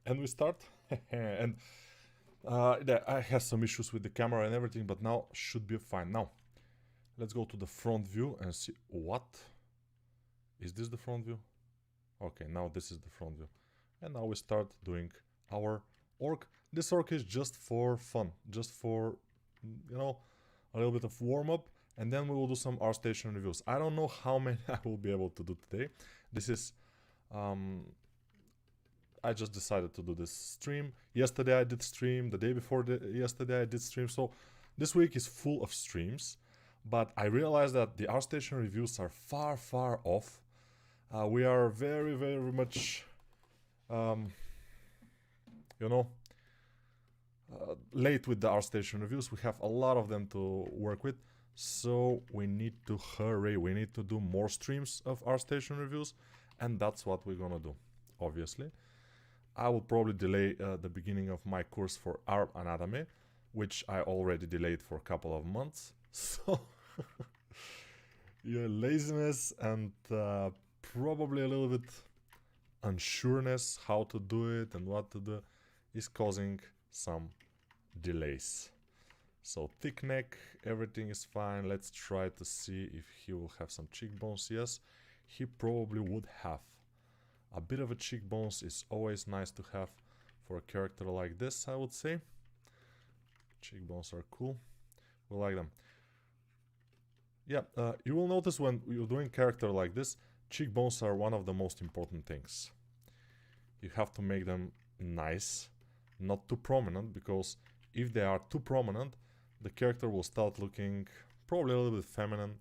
And we start. And I have some issues with the camera and everything, but now should be fine. Now, let's go to the front view and see what. Is this the front view? Okay, now this is the front view. And now we start doing our orc. This orc is just for fun, just for, a little bit of warm-up, and then we will do some Artstation reviews. I don't know how many I will be able to do today. This is... I just decided to do this stream. Yesterday I did stream, the day before yesterday I did stream, so this week is full of streams. But I realized that the Artstation reviews are far, far off. We are very, very much, late with the Artstation reviews. We have a lot of them to work with, so we need to hurry. We need to do more streams of Artstation reviews, and that's what we're gonna do, obviously. I will probably delay the beginning of my course for art anatomy, which I already delayed for a couple of months. So, yeah, laziness and probably a little bit unsureness how to do it and what to do is causing some delays. So thick neck, everything is fine. Let's try to see if he will have some cheekbones. Yes, he probably would have. A bit of a cheekbones is always nice to have for a character like this, I would say. Cheekbones are cool. We like them. Yeah, you will notice when you're doing character like this, cheekbones are one of the most important things. You have to make them nice, not too prominent, because if they are too prominent, the character will start looking probably a little bit feminine.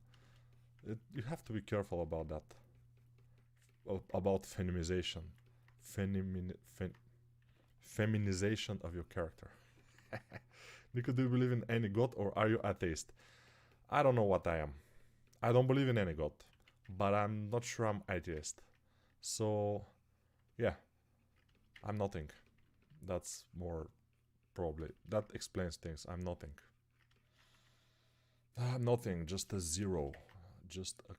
You have to be careful about that. About feminization. Feminization of your character. Nico, do you believe in any god or are you atheist? I don't know what I am. I don't believe in any god, but I'm not sure I'm atheist. So, yeah, I'm nothing. That's more probably. That explains things. I'm nothing. Nothing, just a zero. Just a,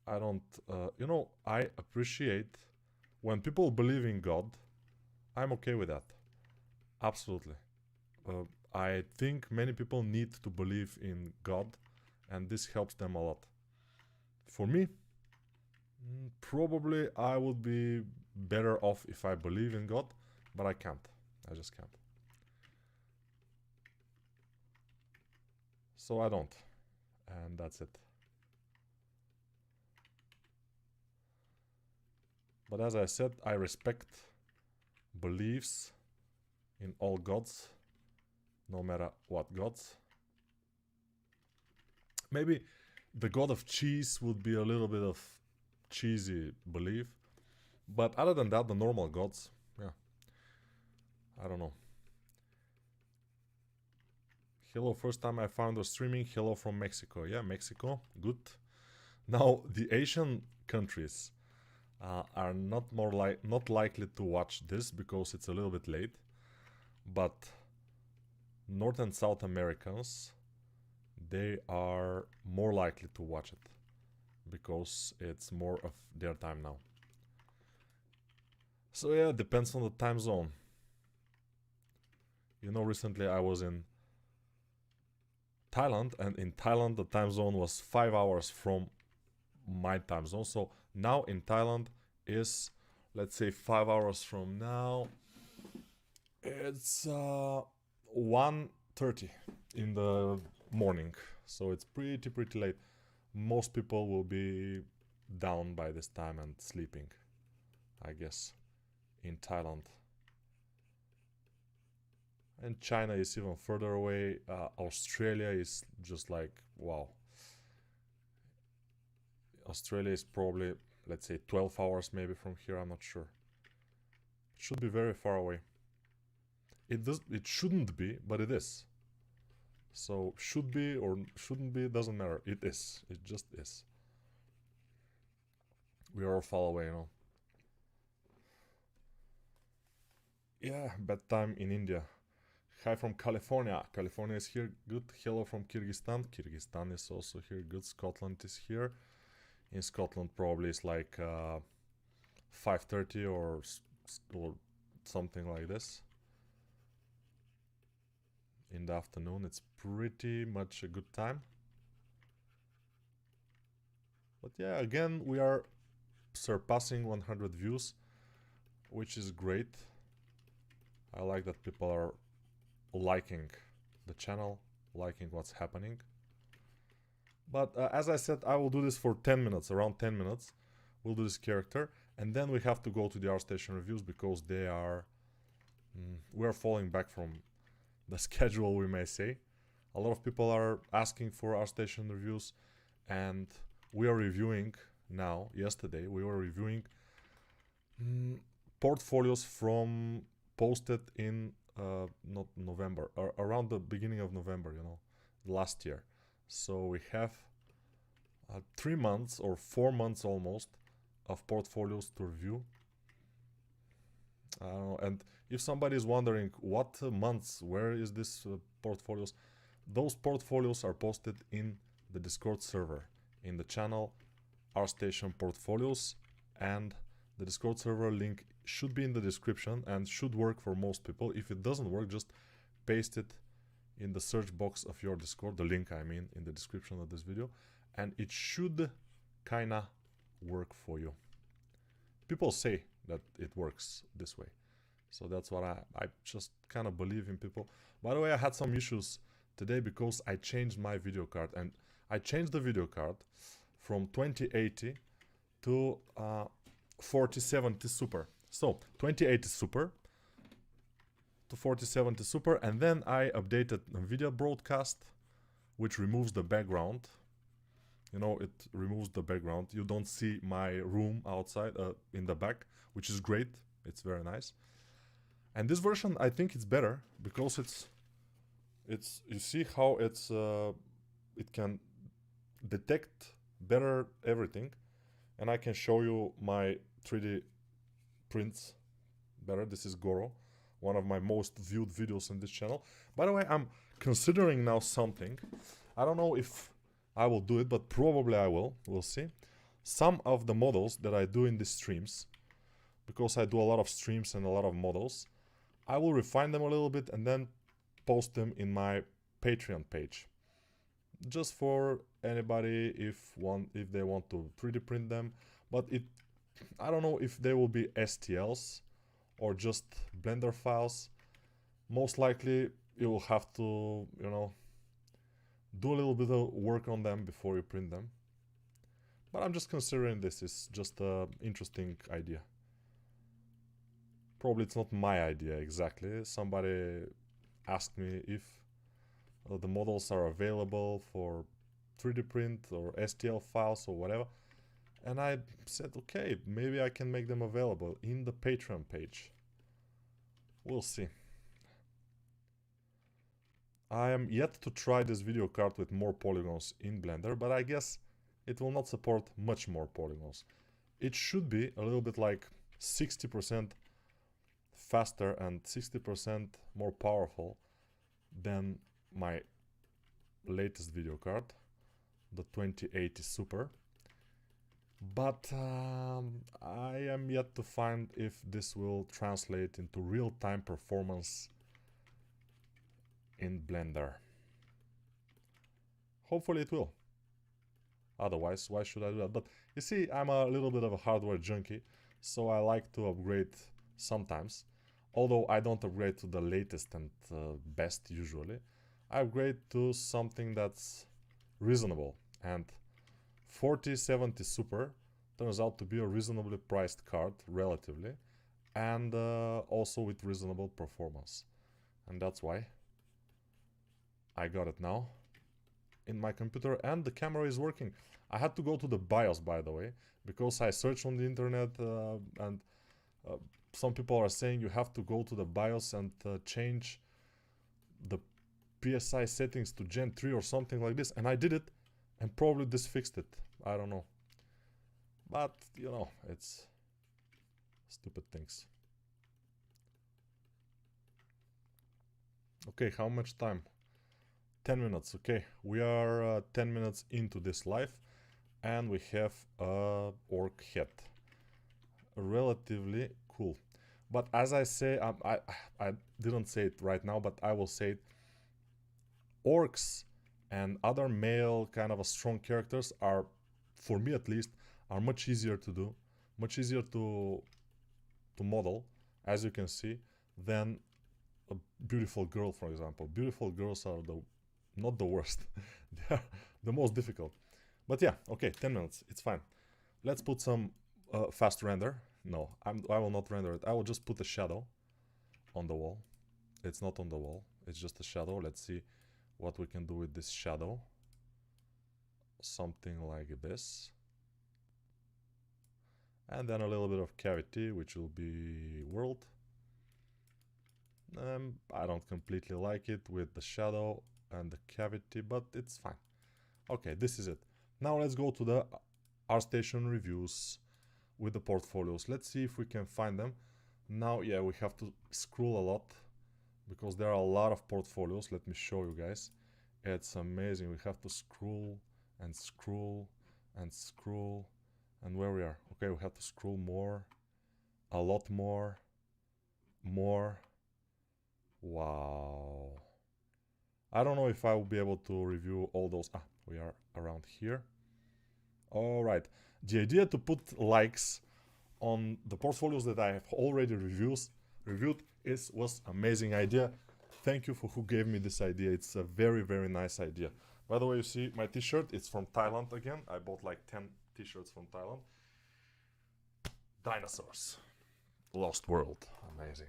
I don't, I appreciate when people believe in God. I'm okay with that. Absolutely. I think many people need to believe in God, and this helps them a lot. For me, probably I would be better off if I believe in God, but I can't. I just can't. So I don't. And that's it. But as I said, I respect beliefs in all gods, no matter what gods. Maybe the god of cheese would be a little bit of cheesy belief, but other than that, the normal gods, yeah, I don't know. Hello, first time I found her streaming. Hello from Mexico. Yeah, Mexico, good. Now the Asian countries are not likely to watch this because it's a little bit late, but North and South Americans, they are more likely to watch it because it's more of their time now. So yeah, it depends on the time zone. Recently I was in Thailand, and in Thailand the time zone was 5 hours from my time zone. So now in Thailand is, let's say 5 hours from now, it's 1:30 in the morning. So it's pretty late. Most people will be down by this time and sleeping, I guess, in Thailand. And China is even further away. Australia is just like, wow. Australia is probably, let's say, 12 hours maybe from here, I'm not sure. It should be very far away. It shouldn't be, but it is. So, should be or shouldn't be, doesn't matter. It is. It just is. We are all far away, Yeah, bedtime in India. Hi from California. California is here. Good. Hello from Kyrgyzstan. Kyrgyzstan is also here. Good. Scotland is here. In Scotland probably it's like 5:30 or something like this in the afternoon. It's pretty much a good time. But yeah, again, we are surpassing 100 views, which is great. I like that people are liking the channel, liking what's happening. But as I said, I will do this for 10 minutes, around 10 minutes. We'll do this character, and then we have to go to the Artstation reviews because they are... we are falling back from the schedule, we may say. A lot of people are asking for Artstation reviews, and we are reviewing now. Yesterday, we were reviewing portfolios from posted in not November, around the beginning of November, you know, last year. So we have 3 months or 4 months almost of portfolios to review. And if somebody is wondering what months, where is this portfolios, those portfolios are posted in the Discord server, in the channel Artstation Portfolios, and the Discord server link should be in the description and should work for most people. If it doesn't work, just paste it in the search box of your Discord, the link I mean in the description of this video, and it should kinda work for you. People say that it works this way, so that's what I just kind of believe in people. By the way, I had some issues today because I changed my video card, and I changed the video card from 2080 to 4070 Super. So 2080 Super to 4070 Super, and then I updated NVIDIA Broadcast, which removes the background. You know, it removes the background. You don't see my room outside in the back, which is great. It's very nice. And this version, I think it's better because it's you see how it's it can detect better everything, and I can show you my 3D prints better. This is Goro, one of my most viewed videos on this channel. By the way, I'm considering now something. I don't know if I will do it, but probably I will. We'll see. Some of the models that I do in the streams, because I do a lot of streams and a lot of models, I will refine them a little bit and then post them in my Patreon page. Just for anybody if they want to 3D print them. But I don't know if they will be STLs or just Blender files. Most likely you will have to, you know, do a little bit of work on them before you print them. But I'm just considering this is just an interesting idea. Probably it's not my idea exactly. Somebody asked me if the models are available for 3D print or STL files or whatever. And I said, okay, maybe I can make them available in the Patreon page. We'll see. I am yet to try this video card with more polygons in Blender, but I guess it will not support much more polygons. It should be a little bit like 60% faster and 60% more powerful than my latest video card, the 2080 Super. But I am yet to find if this will translate into real-time performance in Blender. Hopefully it will. Otherwise, why should I do that? But you see, I'm a little bit of a hardware junkie, so I like to upgrade sometimes. Although I don't upgrade to the latest and best usually. I upgrade to something that's reasonable. And 4070 Super turns out to be a reasonably priced card, relatively. And also with reasonable performance. And that's why I got it now in my computer, and the camera is working. I had to go to the BIOS, by the way, because I searched on the internet and some people are saying you have to go to the BIOS and change the PSI settings to Gen 3 or something like this, and I did it, and probably this fixed it. I don't know. But, you know, it's stupid things. Okay, how much time? 10 minutes, okay. We are 10 minutes into this live, and we have a orc head. relatively cool. But as I say, I didn't say it right now, but I will say it. Orcs and other male kind of a strong characters are, for me at least, are much easier to do, much easier to model, as you can see, than a beautiful girl, for example. Beautiful girls are not the worst. They are the most difficult. But yeah, okay, 10 minutes, it's fine. Let's put some fast render. No, I will not render it. I will just put a shadow on the wall. It's not on the wall, it's just a shadow. Let's see what we can do with this shadow. Something like this. And then a little bit of cavity, which will be world. I don't completely like it with the shadow and the cavity, but it's fine. Okay, this is it. Now let's go to the Artstation reviews with the portfolios. Let's see if we can find them. Now, yeah, we have to scroll a lot because there are a lot of portfolios. Let me show you guys. It's amazing. We have to scroll and scroll and scroll. And where we are. Okay, we have to scroll more. A lot more. More. Wow. I don't know if I will be able to review all those. Ah, we are around here. Alright. The idea to put likes on the portfolios that I have already reviewed was amazing idea. Thank you for who gave me this idea. It's a very, very nice idea. By the way, you see my t-shirt, it's from Thailand again. I bought like 10 t-shirts from Thailand. Dinosaurs. Lost World. Amazing.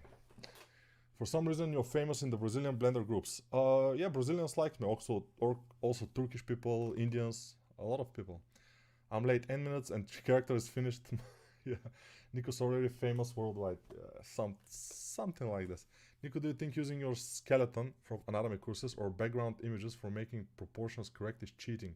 For some reason you're famous in the Brazilian Blender groups. Yeah, Brazilians like me. Also Turkish people, Indians, a lot of people. I'm late 10 minutes and character is finished. Yeah, Nico's already famous worldwide. Something like this. Nico, do you think using your skeleton from anatomy courses or background images for making proportions correct is cheating?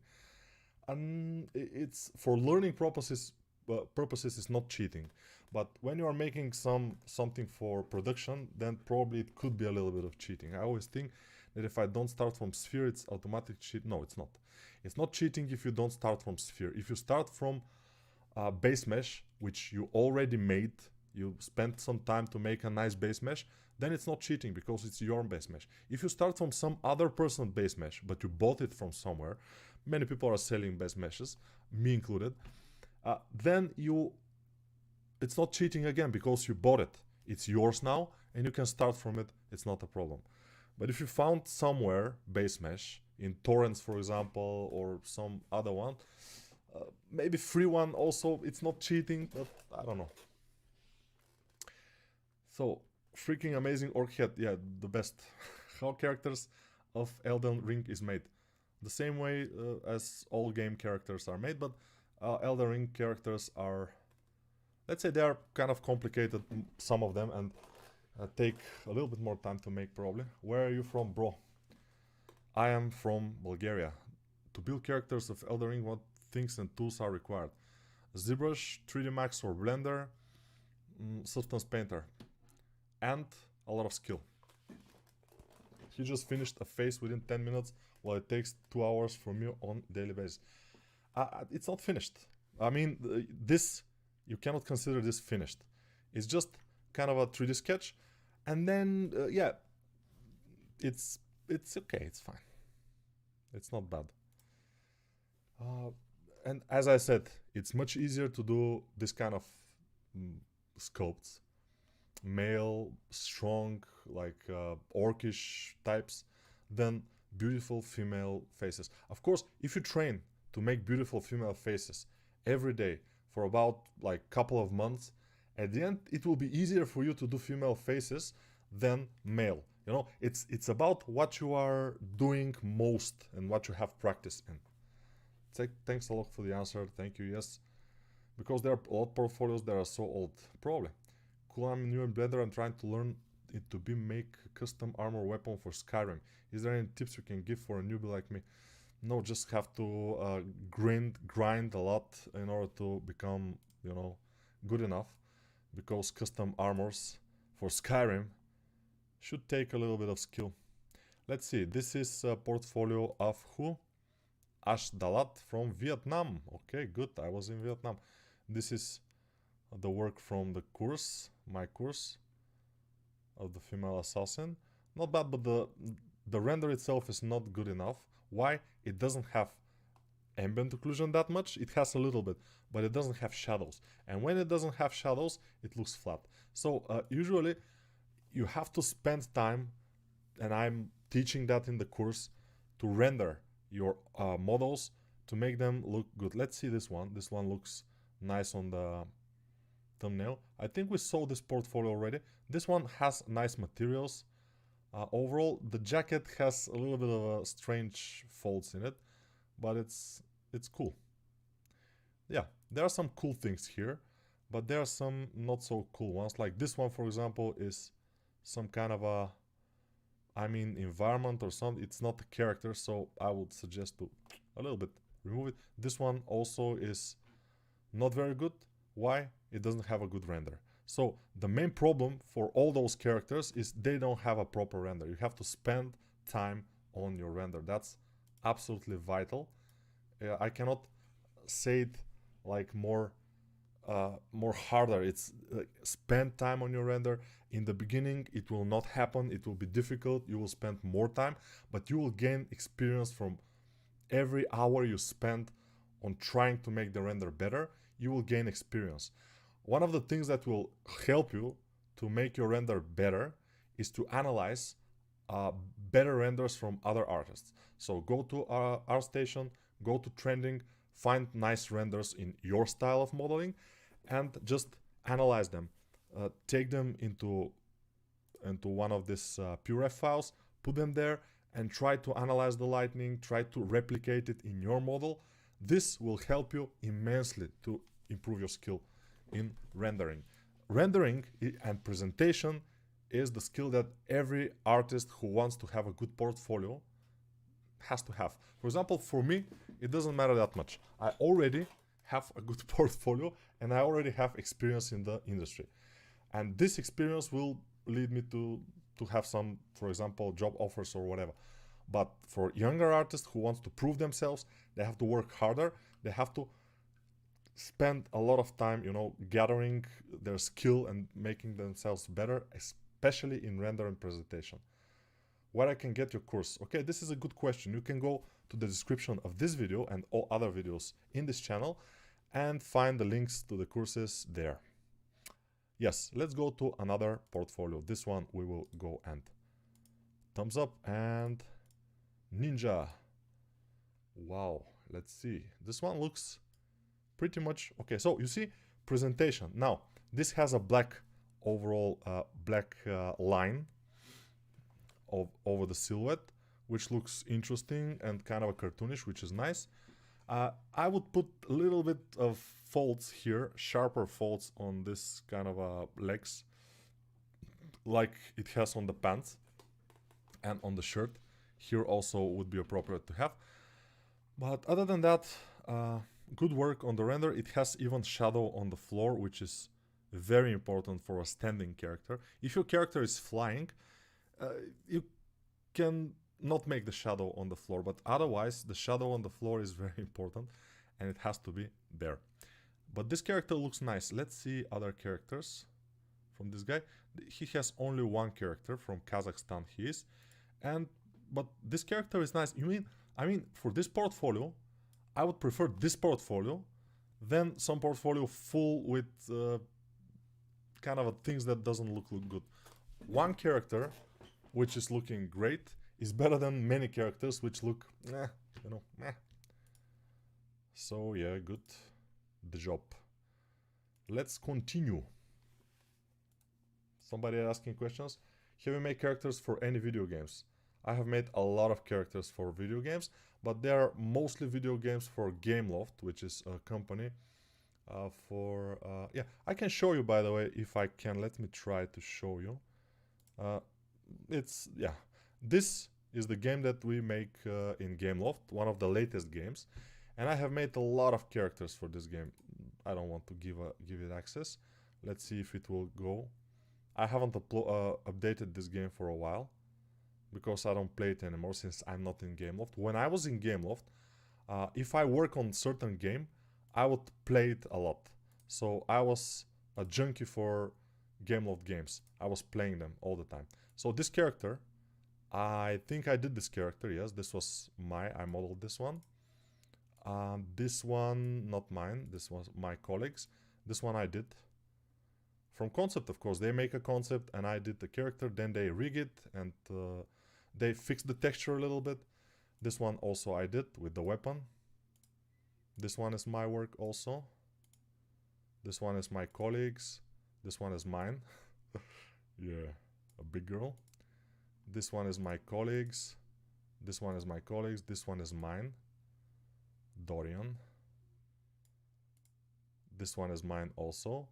It's for learning purposes. It's not cheating, but when you are making something for production, then probably it could be a little bit of cheating. I always think that if I don't start from sphere, it's automatic cheat. No, it's not. It's not cheating if you don't start from sphere. If you start from base mesh, which you already made, you spent some time to make a nice base mesh, then it's not cheating because it's your base mesh. If you start from some other person's base mesh, but you bought it from somewhere, many people are selling base meshes, me included, then it's not cheating again because you bought it. It's yours now and you can start from it. It's not a problem. But if you found somewhere base mesh, in torrents for example, or some other one, maybe free one also, it's not cheating, but I don't know. So, freaking amazing orc head, yeah, the best. How characters of Elden Ring is made. The same way as all game characters are made, but Elden Ring characters are, let's say they are kind of complicated, some of them, and take a little bit more time to make probably. Where are you from, bro? I am from Bulgaria. To build characters of Elden Ring, what things and tools are required? ZBrush, 3D Max or Blender, Substance Painter, and a lot of skill. He just finished a face within 10 minutes while it takes 2 hours from you on daily basis. It's not finished. I mean, this, you cannot consider this finished. It's just kind of a 3D sketch, and then yeah, it's okay, it's fine. It's not bad. And as I said, it's much easier to do this kind of sculpts, male, strong, like orcish types, than beautiful female faces. Of course, if you train to make beautiful female faces every day for about like couple of months, at the end it will be easier for you to do female faces than male. You know, it's about what you are doing most and what you have practice in. Thanks a lot for the answer. Thank you. Yes, because there are a lot of portfolios that are so old. Probably. Cool. I'm new in Blender. I'm trying to learn it to make custom armor weapon for Skyrim. Is there any tips you can give for a newbie like me? No, just have to grind a lot in order to become, you know, good enough. Because custom armors for Skyrim should take a little bit of skill. Let's see. This is a portfolio of who? Ash Dalat from Vietnam. Okay, good. I was in Vietnam. This is the work from the course, my course of the female assassin. Not bad, but the render itself is not good enough. Why? It doesn't have ambient occlusion that much. It has a little bit, but it doesn't have shadows. And when it doesn't have shadows, it looks flat. So usually you have to spend time, and I'm teaching that in the course, to render your models to make them look good. Let's see this one. This one looks nice on the thumbnail. I think we saw this portfolio already. This one has nice materials. Overall, the jacket has a little bit of a strange folds in it, but it's cool. Yeah, there are some cool things here, but there are some not so cool ones. Like this one, for example, is some kind of a, I mean, environment or something. It's not a character, so I would suggest to a little bit remove it. This one also is not very good. Why? It doesn't have a good render. So the main problem for all those characters is they don't have a proper render. You have to spend time on your render. That's absolutely vital. I cannot say it like more harder. It's spend time on your render. In the beginning it will not happen, it will be difficult, you will spend more time, but you will gain experience from every hour you spend on trying to make the render better. You will gain experience. One of the things that will help you to make your render better is to analyze better renders from other artists. So go to Artstation, go to trending, find nice renders in your style of modeling, and just analyze them. Take them into one of these PureF files, put them there, and try to analyze the lighting, try to replicate it in your model. This will help you immensely to improve your skill in rendering. Rendering and presentation is the skill that every artist who wants to have a good portfolio has to have. For example, for me, it doesn't matter that much. I already have a good portfolio and I already have experience in the industry. And this experience will lead me to have some, for example, job offers or whatever. But for younger artists who want to prove themselves, they have to work harder. They have to spend a lot of time, gathering their skill and making themselves better, especially in render and presentation. Where I can get your course? Okay, this is a good question. You can go to the description of this video and all other videos in this channel and find the links to the courses there. Yes, let's go to another portfolio. This one we will go and thumbs up and Ninja. Wow, let's see. This one looks pretty much okay. So you see, presentation. Now this has a black overall black line over the silhouette, which looks interesting and kind of a cartoonish, which is nice. I would put a little bit of folds here, sharper folds on this kind of legs, like it has on the pants and on the shirt. Here also would be appropriate to have. But other than that, good work on the render. It has even shadow on the floor, which is very important for a standing character. If your character is flying, you can not make the shadow on the floor, but otherwise the shadow on the floor is very important and it has to be there. But this character looks nice. Let's see other characters from this guy. He has only one character from Kazakhstan. He is, but this character is nice. I mean, for this portfolio, I would prefer this portfolio than some portfolio full with kind of things that doesn't look good. One character which is looking great is better than many characters which look meh. So yeah, good the job. Let's continue. Somebody asking questions. Have you made characters for any video games? I have made a lot of characters for video games, but they are mostly video games for Gameloft, which is a company yeah, I can show you, by the way, if I can. Let me try to show you. This is the game that we make in Gameloft, one of the latest games, and I have made a lot of characters for this game. I don't want to give it access. Let's see if it will go. I haven't updated this game for a while because I don't play it anymore since I'm not in Gameloft. When I was in Gameloft, if I work on certain game, I would play it a lot. So I was a junkie for Gameloft games. I was playing them all the time. So this character, I think I did this character, yes, this was I modeled this one. This one, not mine, this was my colleagues. This one I did. From concept, of course, they make a concept and I did the character, then they rig it and they fix the texture a little bit. This one also I did with the weapon. This one is my work also. This one is my colleagues. This one is mine. Yeah, a big girl. This one is my colleagues. This one is my colleagues. This one is mine. Dorian. This one is mine also.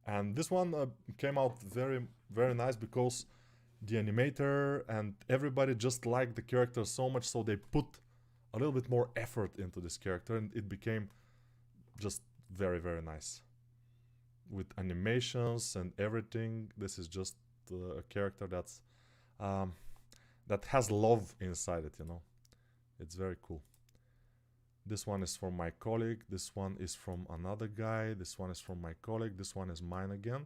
And this one came out very, very nice because the animator and everybody just liked the character so much, so they put a little bit more effort into this character and it became just very, very nice. With animations and everything, this is just a character that's that has love inside it, you know. It's very cool. This one is from my colleague, this one is from another guy, this one is from my colleague, this one is mine again.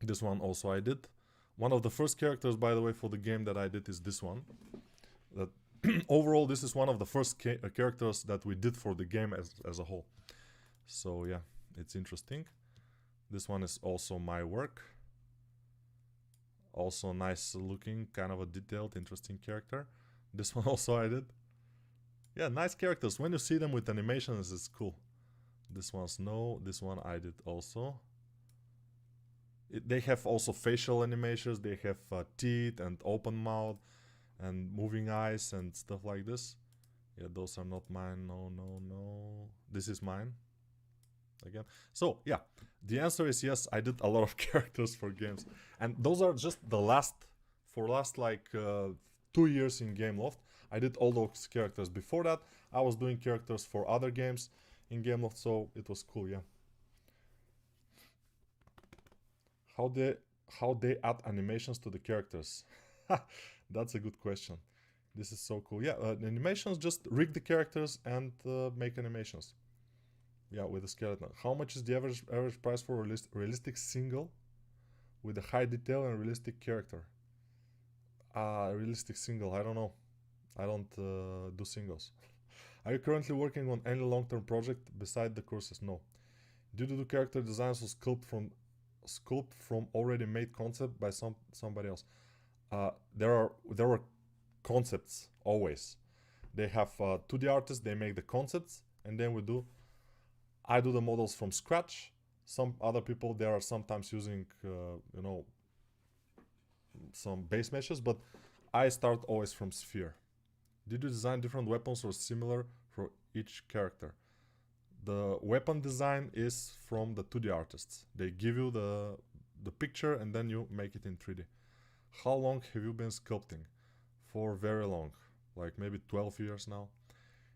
This one also I did. One of the first characters, by the way, for the game that I did is this one. That overall, this is one of the first characters that we did for the game as a whole. So yeah, it's interesting. This one is also my work. Also nice looking, kind of a detailed, interesting character. This one also I did. Yeah, nice characters. When you see them with animations, it's cool. This one's no. This one I did also. They have also facial animations. They have teeth and open mouth and moving eyes and stuff like this. Yeah, those are not mine. No, no, no. This is mine. Again. So, yeah. The answer is yes, I did a lot of characters for games. And those are just the last like 2 years in Gameloft. I did all those characters. Before that, I was doing characters for other games in Gameloft, so it was cool, yeah. How they add animations to the characters? That's a good question. This is so cool. Yeah, the animations, just rig the characters and make animations. Yeah, with the skeleton. How much is the average price for a realistic single with a high detail and realistic character? Realistic single, I don't know. I don't do singles. Are you currently working on any long-term project beside the courses? No. Do you do character designs or sculpt from already made concept by somebody else? There were concepts always. They have 2D artists. They make the concepts, and then I do the models from scratch. Some other people, they are sometimes using you know, some base meshes, but I start always from sphere. Did you design different weapons or similar for each character? The weapon design is from the 2D artists. They give you the picture and then you make it in 3D. How long have you been sculpting? For very long, like maybe 12 years now.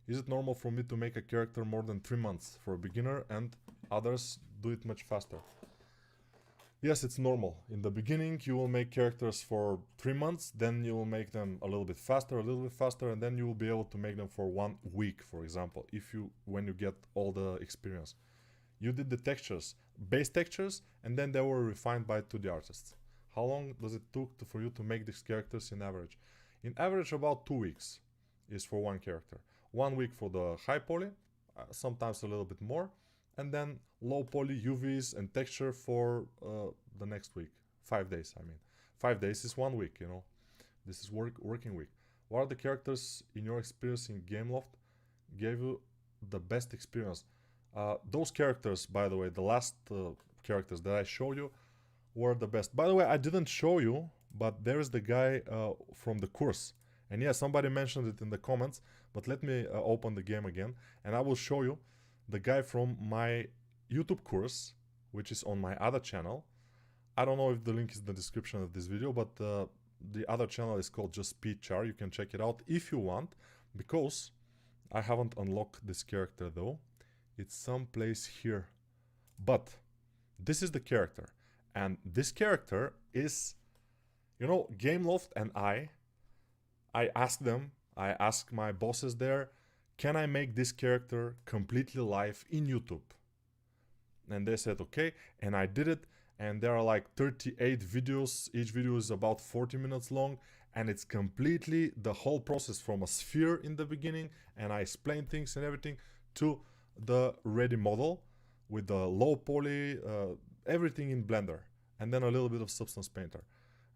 Is it normal for me to make a character more than 3 months for a beginner and others do it much faster? Yes, it's normal. In the beginning, you will make characters for 3 months, then you will make them a little bit faster, and then you will be able to make them for 1 week, for example, when you get all the experience. You did the textures, base textures, and then they were refined by 2D artists. How long does it take for you to make these characters in average? In average, about 2 weeks is for one character. 1 week for the high poly, sometimes a little bit more, and then low poly, UVs, and texture for the next week. 5 days, I mean. 5 days is 1 week, you know. This is working week. What are the characters in your experience in Gameloft gave you the best experience? Those characters, by the way, the last characters that I showed you were the best. By the way, I didn't show you, but there is the guy from the course. And yeah, somebody mentioned it in the comments, but let me open the game again, and I will show you the guy from my YouTube course, which is on my other channel. I don't know if the link is in the description of this video, but the other channel is called just PChar. You can check it out if you want, because I haven't unlocked this character though. It's someplace here. But this is the character. And this character is, you know, Gameloft and I asked my bosses there, can I make this character completely live in YouTube? And they said okay, and I did it, and there are like 38 videos. Each video is about 40 minutes long, and it's completely the whole process from a sphere in the beginning, and I explain things and everything, to the ready model with the low poly, everything in Blender, and then a little bit of Substance Painter.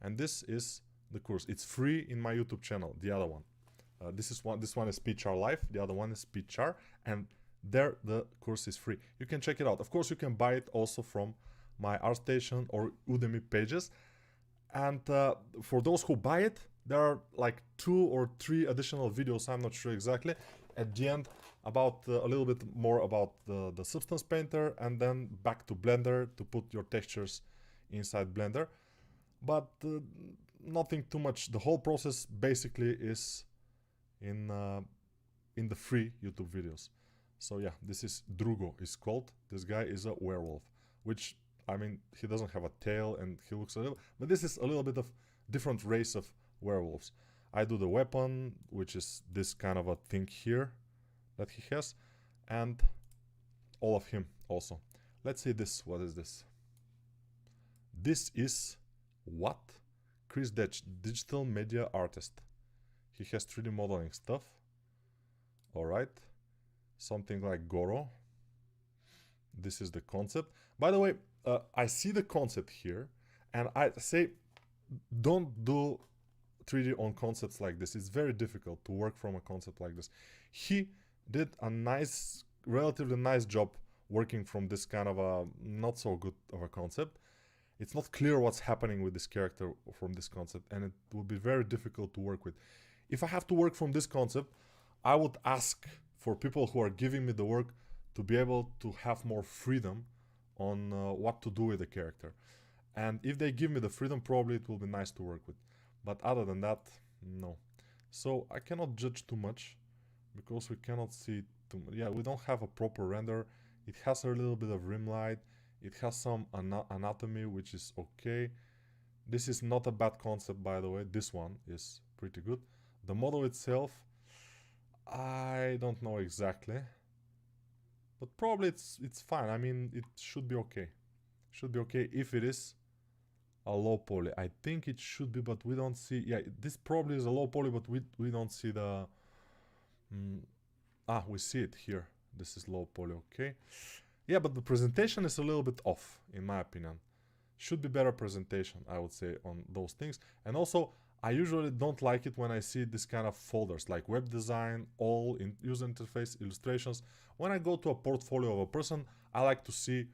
And this is the course. It's free in my YouTube channel, the other one. This one is SpeedChar Live, the other one is SpeedChar, and there the course is free. You can check it out. Of course, you can buy it also from my Artstation or Udemy pages. And for those who buy it, there are like 2 or 3 additional videos, I'm not sure exactly, at the end about a little bit more about the Substance Painter, and then back to Blender to put your textures inside Blender. But nothing too much. The whole process basically is in the free YouTube videos. So yeah, this is Drugo, is called. This guy is a werewolf, which, I mean, he doesn't have a tail and he looks a little, but this is a little bit of different race of werewolves. I do the weapon, which is this kind of a thing here that he has, and all of him also. Let's see this. What is this? This is what? Chris Detch, digital media artist. He has 3D modeling stuff. Alright. Something like Goro. This is the concept. By the way, I see the concept here, and I say don't do 3D on concepts like this. It's very difficult to work from a concept like this. He did a nice, relatively nice job working from this kind of a not so good of a concept. It's not clear what's happening with this character from this concept, and it will be very difficult to work with. If I have to work from this concept, I would ask for people who are giving me the work to be able to have more freedom on what to do with the character. And if they give me the freedom, probably it will be nice to work with. But other than that, no. So I cannot judge too much because we cannot see too much. Yeah, we don't have a proper render. It has a little bit of rim light. It has some anatomy, which is okay. This is not a bad concept, by the way. This one is pretty good. The model itself, I don't know exactly, but probably it's fine. I mean, it should be okay. Should be okay if it is a low poly. I think it should be, but we don't see. Yeah, this probably is a low poly, but we don't see the. We see it here. This is low poly. Okay. Yeah, but the presentation is a little bit off, in my opinion. Should be better presentation, I would say, on those things. And also, I usually don't like it when I see this kind of folders, like web design, all in user interface, illustrations. When I go to a portfolio of a person, I like to see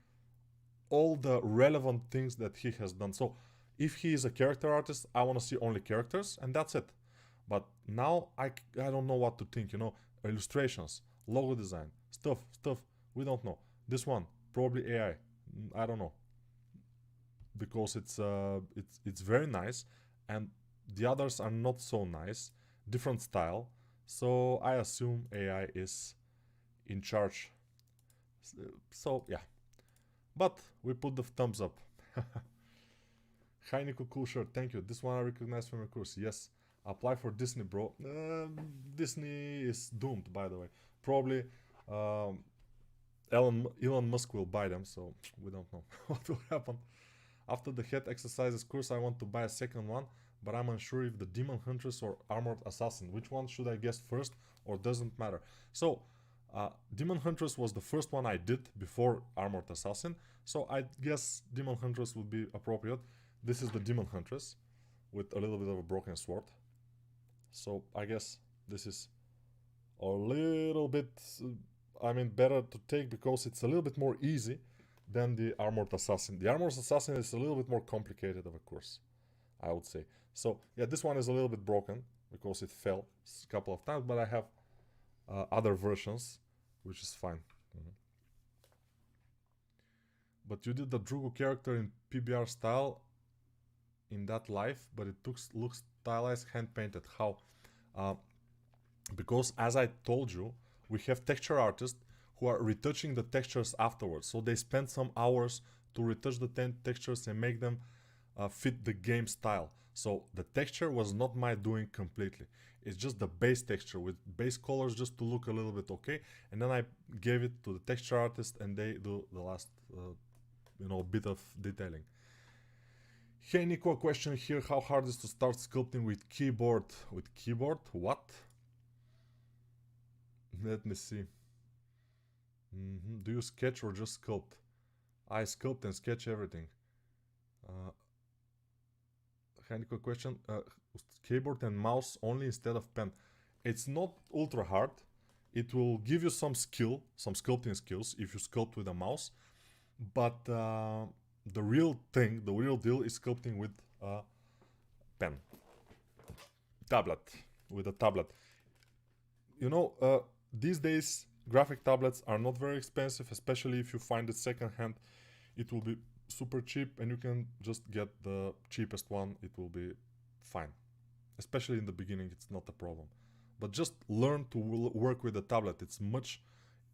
all the relevant things that he has done. So if he is a character artist, I want to see only characters, and that's it. But now I don't know what to think, you know, illustrations, logo design, stuff, we don't know. This one, probably AI, I don't know. Because it's very nice, and the others are not so nice, different style, so I assume AI is in charge. So yeah, but we put the thumbs up. Hi Nico, cool shirt, thank you. This one I recognize from your course. Yes, apply for Disney, bro. Disney is doomed, by the way. Probably Elon Musk will buy them, so we don't know what will happen. After the head exercises course, I want to buy a second one, but I'm unsure if the Demon Huntress or Armored Assassin. Which one should I guess first, or doesn't matter? So, Demon Huntress was the first one I did before Armored Assassin, so I guess Demon Huntress would be appropriate. This is the Demon Huntress, with a little bit of a broken sword. So, I guess this is a little bit, I mean, better to take because it's a little bit more easy than the Armored Assassin. The Armored Assassin is a little bit more complicated of a course, I would say. So yeah, this one is a little bit broken because it fell a couple of times, but I have other versions, which is fine. But you did the Drugo character in PBR style in that life, but it looks stylized, hand painted. How? Because as I told you, we have texture artists who are retouching the textures afterwards. So they spend some hours to retouch the textures and make them fit the game style. So the texture was not my doing completely. It's just the base texture with base colors just to look a little bit okay. And then I gave it to the texture artist and they do the last, bit of detailing. Hey Nico, a question here. How hard is to start sculpting with keyboard? With keyboard? What? Let me see. Do you sketch or just sculpt? I sculpt and sketch everything. Hey Nico, question. Keyboard and mouse only instead of pen. It's not ultra hard. It will give you some skill, some sculpting skills if you sculpt with a mouse. But the real thing, the real deal is sculpting with a pen. Tablet. With a tablet. These days graphic tablets are not very expensive, especially if you find it secondhand. It will be super cheap and you can just get the cheapest one. It will be fine. Especially in the beginning, it's not a problem. But just learn to work with a tablet. It's much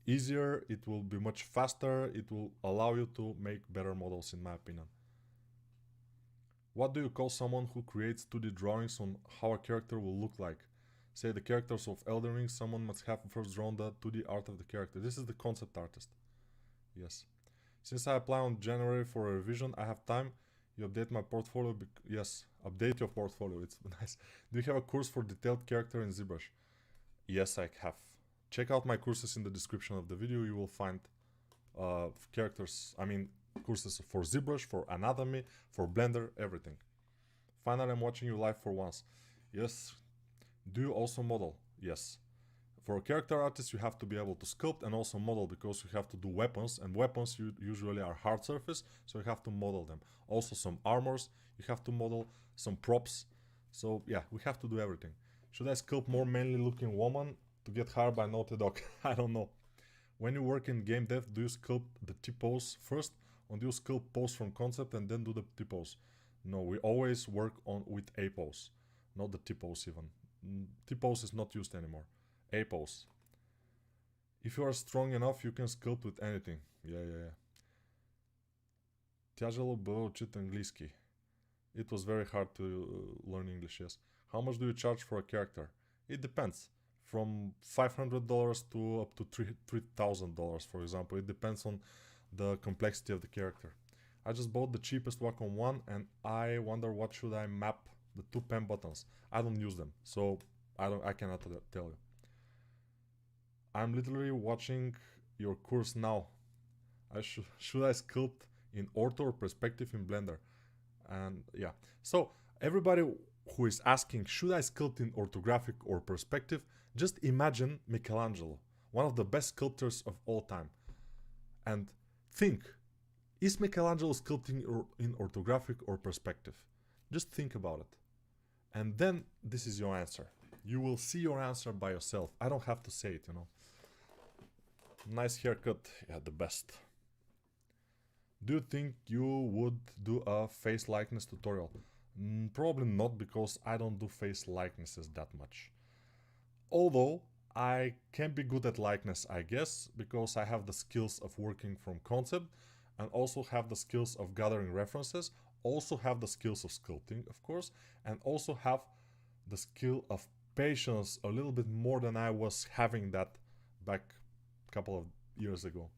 easier, it will be much faster, it will allow you to make better models, in my opinion. What do you call someone who creates 2D drawings on how a character will look like? Say the characters of Elden Ring, someone must have first drawn the 2D art of the character. This is the concept artist. Yes. Since I apply on January for a revision, I have time. You update my portfolio. Yes, update your portfolio. It's nice. Do you have a course for detailed character in ZBrush? Yes, I have. Check out my courses in the description of the video. You will find courses for ZBrush, for anatomy, for Blender, everything. Finally, I'm watching you live for once. Yes. Do you also model? Yes. For a character artist, you have to be able to sculpt and also model because you have to do weapons, and weapons usually are hard surface, so you have to model them. Also some armors, you have to model, some props. So yeah, we have to do everything. Should I sculpt more manly looking woman to get hired by Naughty Dog? I don't know. When you work in game dev, do you sculpt the T-pose first, or do you sculpt pose from concept and then do the T-pose? No, we always work with A pose, not the T-pose even. T-pose is not used anymore. A pose. If you are strong enough, you can sculpt with anything. Yeah. Тяжело было учить английский. It was very hard to learn English, yes. How much do you charge for a character? It depends. From $500 to up to $3,000, for example. It depends on the complexity of the character. I just bought the cheapest Wacom one and I wonder what should I map the 2 pen buttons. I don't use them, so I cannot tell you. I'm literally watching your course now. Should I sculpt in ortho or perspective in Blender? And yeah, so everybody who is asking, should I sculpt in orthographic or perspective? Just imagine Michelangelo, one of the best sculptors of all time. And think, is Michelangelo sculpting in orthographic or perspective? Just think about it. And then this is your answer. You will see your answer by yourself. I don't have to say it, Nice haircut. Yeah, the best. Do you think you would do a face likeness tutorial? Probably not, because I don't do face likenesses that much. Although I can be good at likeness, I guess, because I have the skills of working from concept and also have the skills of gathering references, also have the skills of sculpting, of course, and also have the skill of patience a little bit more than I was having that back a couple of years ago.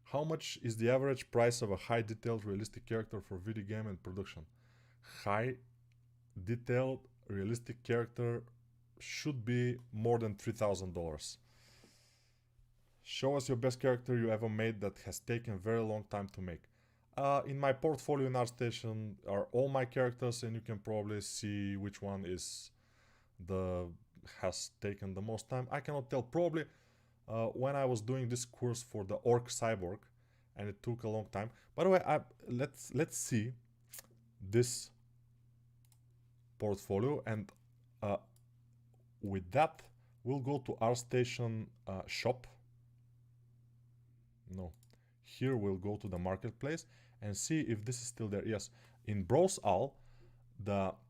How much is the average price of a high detailed realistic character for video game and production? High detailed realistic character should be more than $3,000. Show us your best character you ever made that has taken a very long time to make. In my portfolio in Artstation are all my characters, and you can probably see which one has taken the most time. I cannot tell. Probably when I was doing this course for the Orc Cyborg, and it took a long time. By the way, let's see this portfolio, and with that we'll go to Artstation shop. No, here we'll go to the marketplace and see if this is still there. Yes, in Browse All,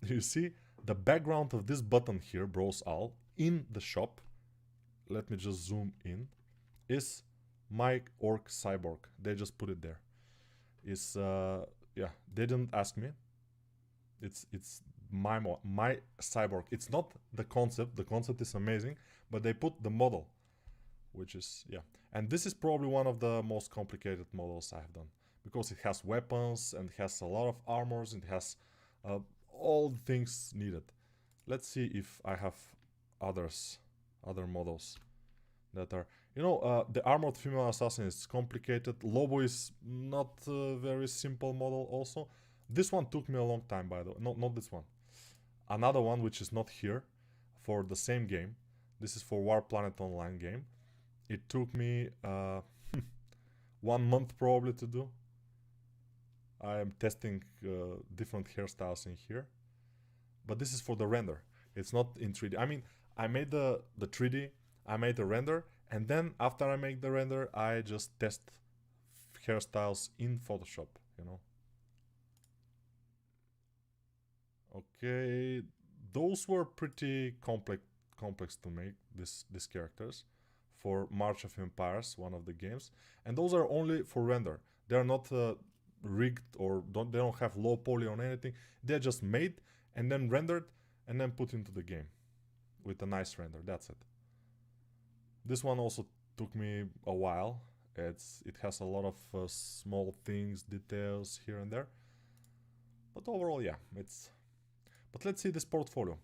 you see the background of this button here, Browse All, in the shop. Let me just zoom in. Is my Orc Cyborg. They just put it there. Is yeah, they didn't ask me. It's my cyborg. It's not the concept. The concept is amazing, but they put the model, which is, yeah. And this is probably one of the most complicated models I have done, because it has weapons and has a lot of armors and it has all the things needed. Let's see if I have other models that are, you know, the armored female assassin is complicated. Lobo is not a very simple model also. This one took me a long time, by the way. No, not this one. Another one which is not here, for the same game. This is for War Planet Online game. It took me 1 month probably to do. I am testing different hairstyles in here. But this is for the render. It's not in 3D. I mean, I made the 3D, I made the render, and then after I make the render, I just test hairstyles in Photoshop, you know. Okay, those were pretty complex to make, these characters, for March of Empires, one of the games, and those are only for render. They are not rigged, or they don't have low poly or anything. They're just made and then rendered and then put into the game with a nice render. That's it. This one also took me a while. It has a lot of small things, details here and there, but overall, yeah, it's. But let's see this portfolio.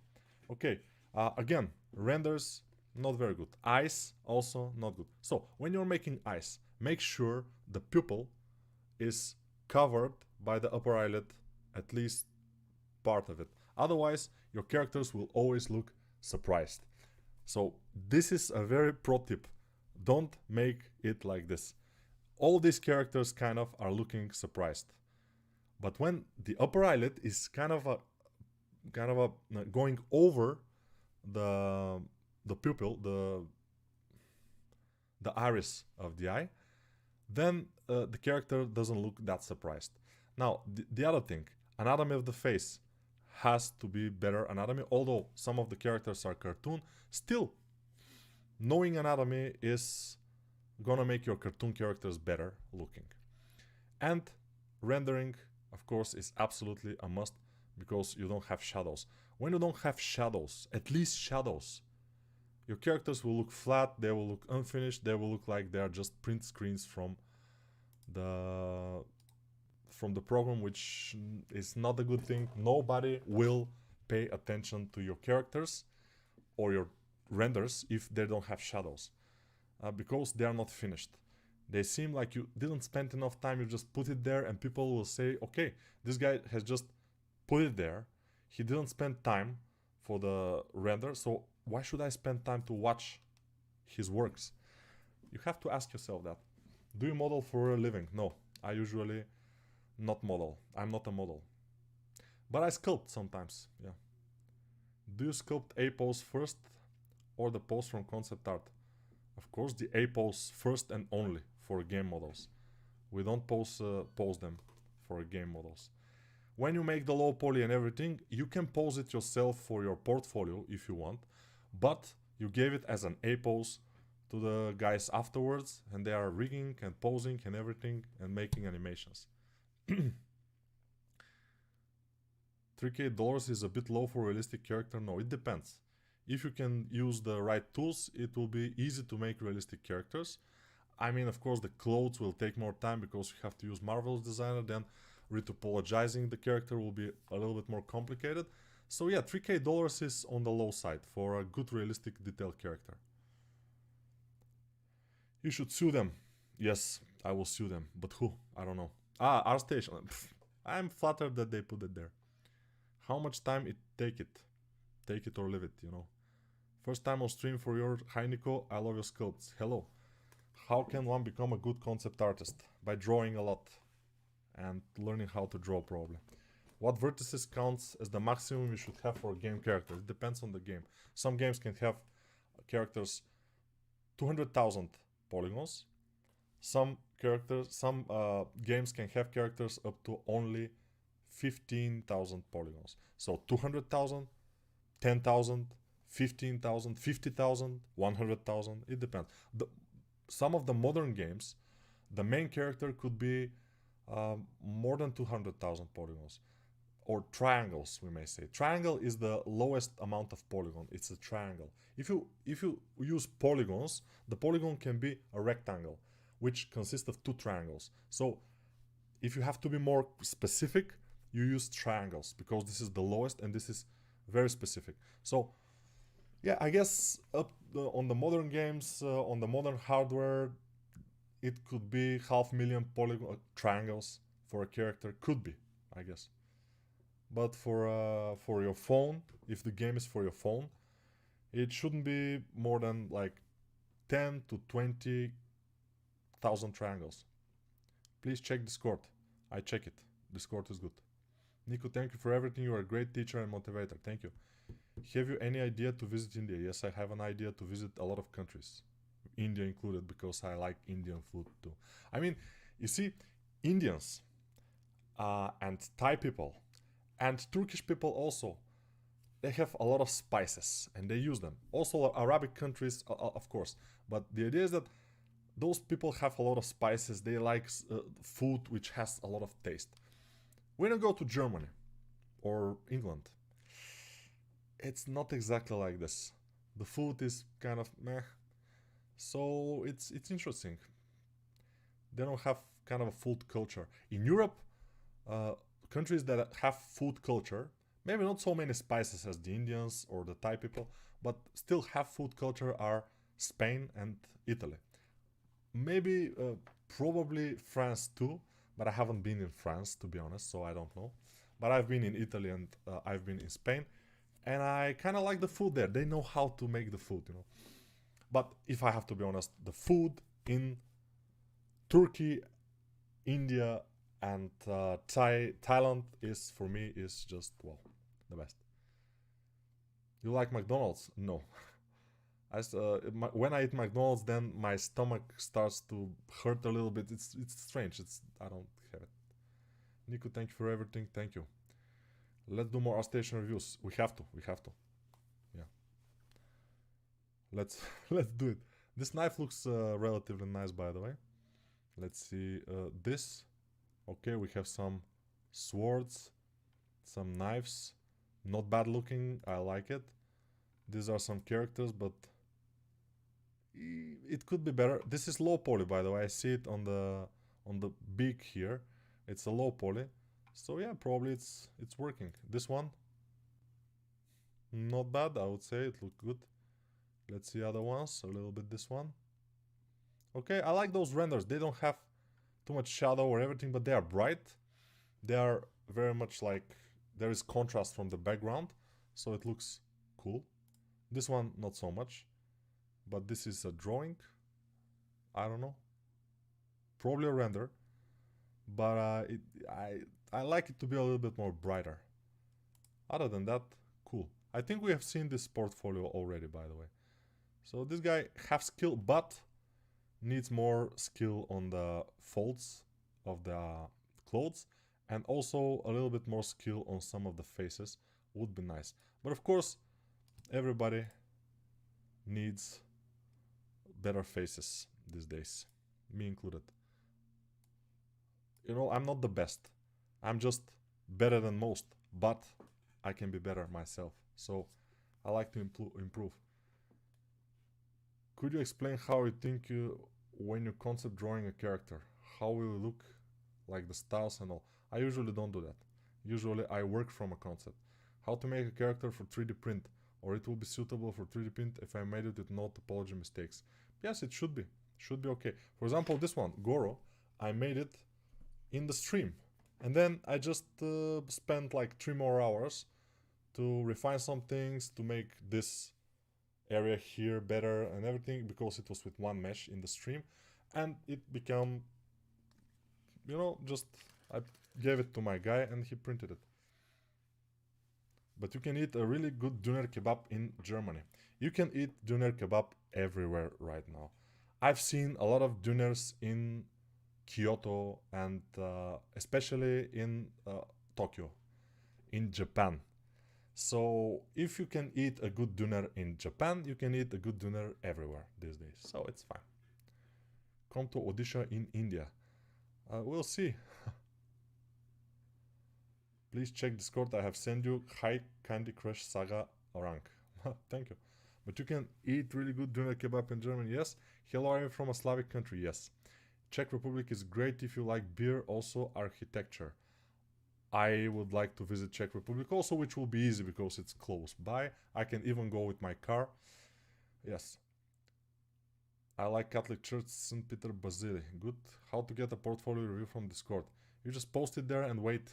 Okay, again, renders not very good. Eyes also not good. So when you're making eyes, make sure the pupil is covered by the upper eyelid, at least part of it. Otherwise, your characters will always look surprised. So this is a very pro tip. Don't make it like this. All these characters kind of are looking surprised. But when the upper eyelid is kind of going over the pupil, the iris of the eye, then the character doesn't look that surprised. Now, the other thing, anatomy of the face has to be better anatomy. Although some of the characters are cartoon, still knowing anatomy is gonna make your cartoon characters better looking. And rendering, of course, is absolutely a must, because you don't have shadows. When you don't have shadows, at least shadows, your characters will look flat, they will look unfinished, they will look like they are just print screens from the program, which is not a good thing. Nobody will pay attention to your characters or your renders if they don't have shadows, because they are not finished. They seem like you didn't spend enough time, you just put it there, and people will say, okay, this guy has just put it there, he didn't spend time for the render, so why should I spend time to watch his works? You have to ask yourself that. Do you model for a living? No, I usually not model. I'm not a model. But I sculpt sometimes, yeah. Do you sculpt A pose first or the pose from concept art? Of course, the A pose first and only for game models. We don't pose them for game models. When you make the low poly and everything, you can pose it yourself for your portfolio if you want, but you gave it as an A pose to the guys afterwards, and they are rigging and posing and everything and making animations. $3K is a bit low for a realistic character. No, it depends. If you can use the right tools, it will be easy to make realistic characters. I mean, of course, the clothes will take more time because you have to use Marvel's designer, then retopologizing the character will be a little bit more complicated. So yeah, $3K is on the low side for a good realistic detailed character. You should sue them. Yes, I will sue them. But who? I don't know. Artstation. I'm flattered that they put it there. How much time it take it? Take it or leave it, you know. First time on stream for your Hi Nico, I love your sculpts. Hello. How can one become a good concept artist? By drawing a lot and learning how to draw probably. What vertices counts as the maximum you should have for a game character? It depends on the game. Some games can have characters 200,000 polygons. Some games can have characters up to only 15,000 polygons. So 200,000, 10,000, 15,000, 50,000, 100,000. It depends. Some of the modern games, the main character could be more than 200,000 polygons. or triangles, we may say. Triangle is the lowest amount of polygon. It's a triangle. If you use polygons, the polygon can be a rectangle, which consists of two triangles. So if you have to be more specific, you use triangles, because this is the lowest and this is very specific. So yeah, I guess on the modern games, on the modern hardware, it could be 500,000 polygon triangles for a character. Could be, I guess. But for your phone, if the game is for your phone, it shouldn't be more than like 10 to 20,000 triangles. Please check Discord. I check it. Discord is good. Nico, thank you for everything. You are a great teacher and motivator. Thank you. Have you any idea to visit India? Yes, I have an idea to visit a lot of countries, India included, because I like Indian food too. I mean, you see, Indians and Thai people and Turkish people also, they have a lot of spices and they use them. Also Arabic countries, of course. But the idea is that those people have a lot of spices. They like food which has a lot of taste. When you go to Germany or England, it's not exactly like this. The food is kind of meh. So it's interesting. They don't have kind of a food culture. In Europe, countries that have food culture, maybe not so many spices as the Indians or the Thai people, but still have food culture, are Spain and Italy. Maybe, probably France too, but I haven't been in France, to be honest, so I don't know. But I've been in Italy and I've been in Spain, and I kind of like the food there. They know how to make the food, you know. But if I have to be honest, the food in Turkey, India, and Thailand is, for me, is just, well, the best. You like McDonald's? No. When I eat McDonald's, then my stomach starts to hurt a little bit. It's strange. I don't have it. Nico, thank you for everything. Thank you. Let's do more Artstation reviews. We have to. Yeah. Let's do it. This knife looks relatively nice, by the way. Let's see this. Okay, we have some swords, some knives. Not bad looking. I like it. These are some characters, but it could be better. This is low poly, by the way. I see it on the beak here. It's a low poly. So yeah, probably it's working. This one, not bad, I would say. It looked good. Let's see other ones. A little bit this one. Okay, I like those renders. They don't have too much shadow or everything, but they are bright. They are very much like, there is contrast from the background, so it looks cool. This one, not so much. But this is a drawing. I don't know. Probably a render. But I like it to be a little bit more brighter. Other than that, cool. I think we have seen this portfolio already, by the way. So this guy has skill, but needs more skill on the folds of the clothes, and also a little bit more skill on some of the faces would be nice. But of course, everybody needs better faces these days, me included. You know, I'm not the best. I'm just better than most, but I can be better myself. So I like to improve. Could you explain how you think when you concept drawing a character? How will it look, like the styles and all? I usually don't do that. Usually I work from a concept. How to make a character for 3D print, or it will be suitable for 3D print if I made it with no topology mistakes. Yes, it should be. Should be okay. For example, this one, Goro, I made it in the stream. And then I just spent like 3 more hours to refine some things, to make this area here better and everything, because it was with one mesh in the stream. And it became, you know, just I gave it to my guy and he printed it. But you can eat a really good doner kebab in Germany. You can eat doner kebab everywhere right now. I've seen a lot of doners in Kyoto and especially in Tokyo, in Japan. So if you can eat a good doner in Japan, you can eat a good doner everywhere these days. So it's fine. Come to Odisha in India. We'll see. Please check Discord. I have sent you high Candy Crush Saga rank. Thank you. But you can eat really good doner kebab in Germany. Yes. Hello, I'm from a Slavic country. Yes. Czech Republic is great if you like beer, also architecture. I would like to visit Czech Republic also, which will be easy because it's close by. I can even go with my car. Yes. I like Catholic Church, St. Peter Basilica. Good. How to get a portfolio review from Discord? You just post it there and wait.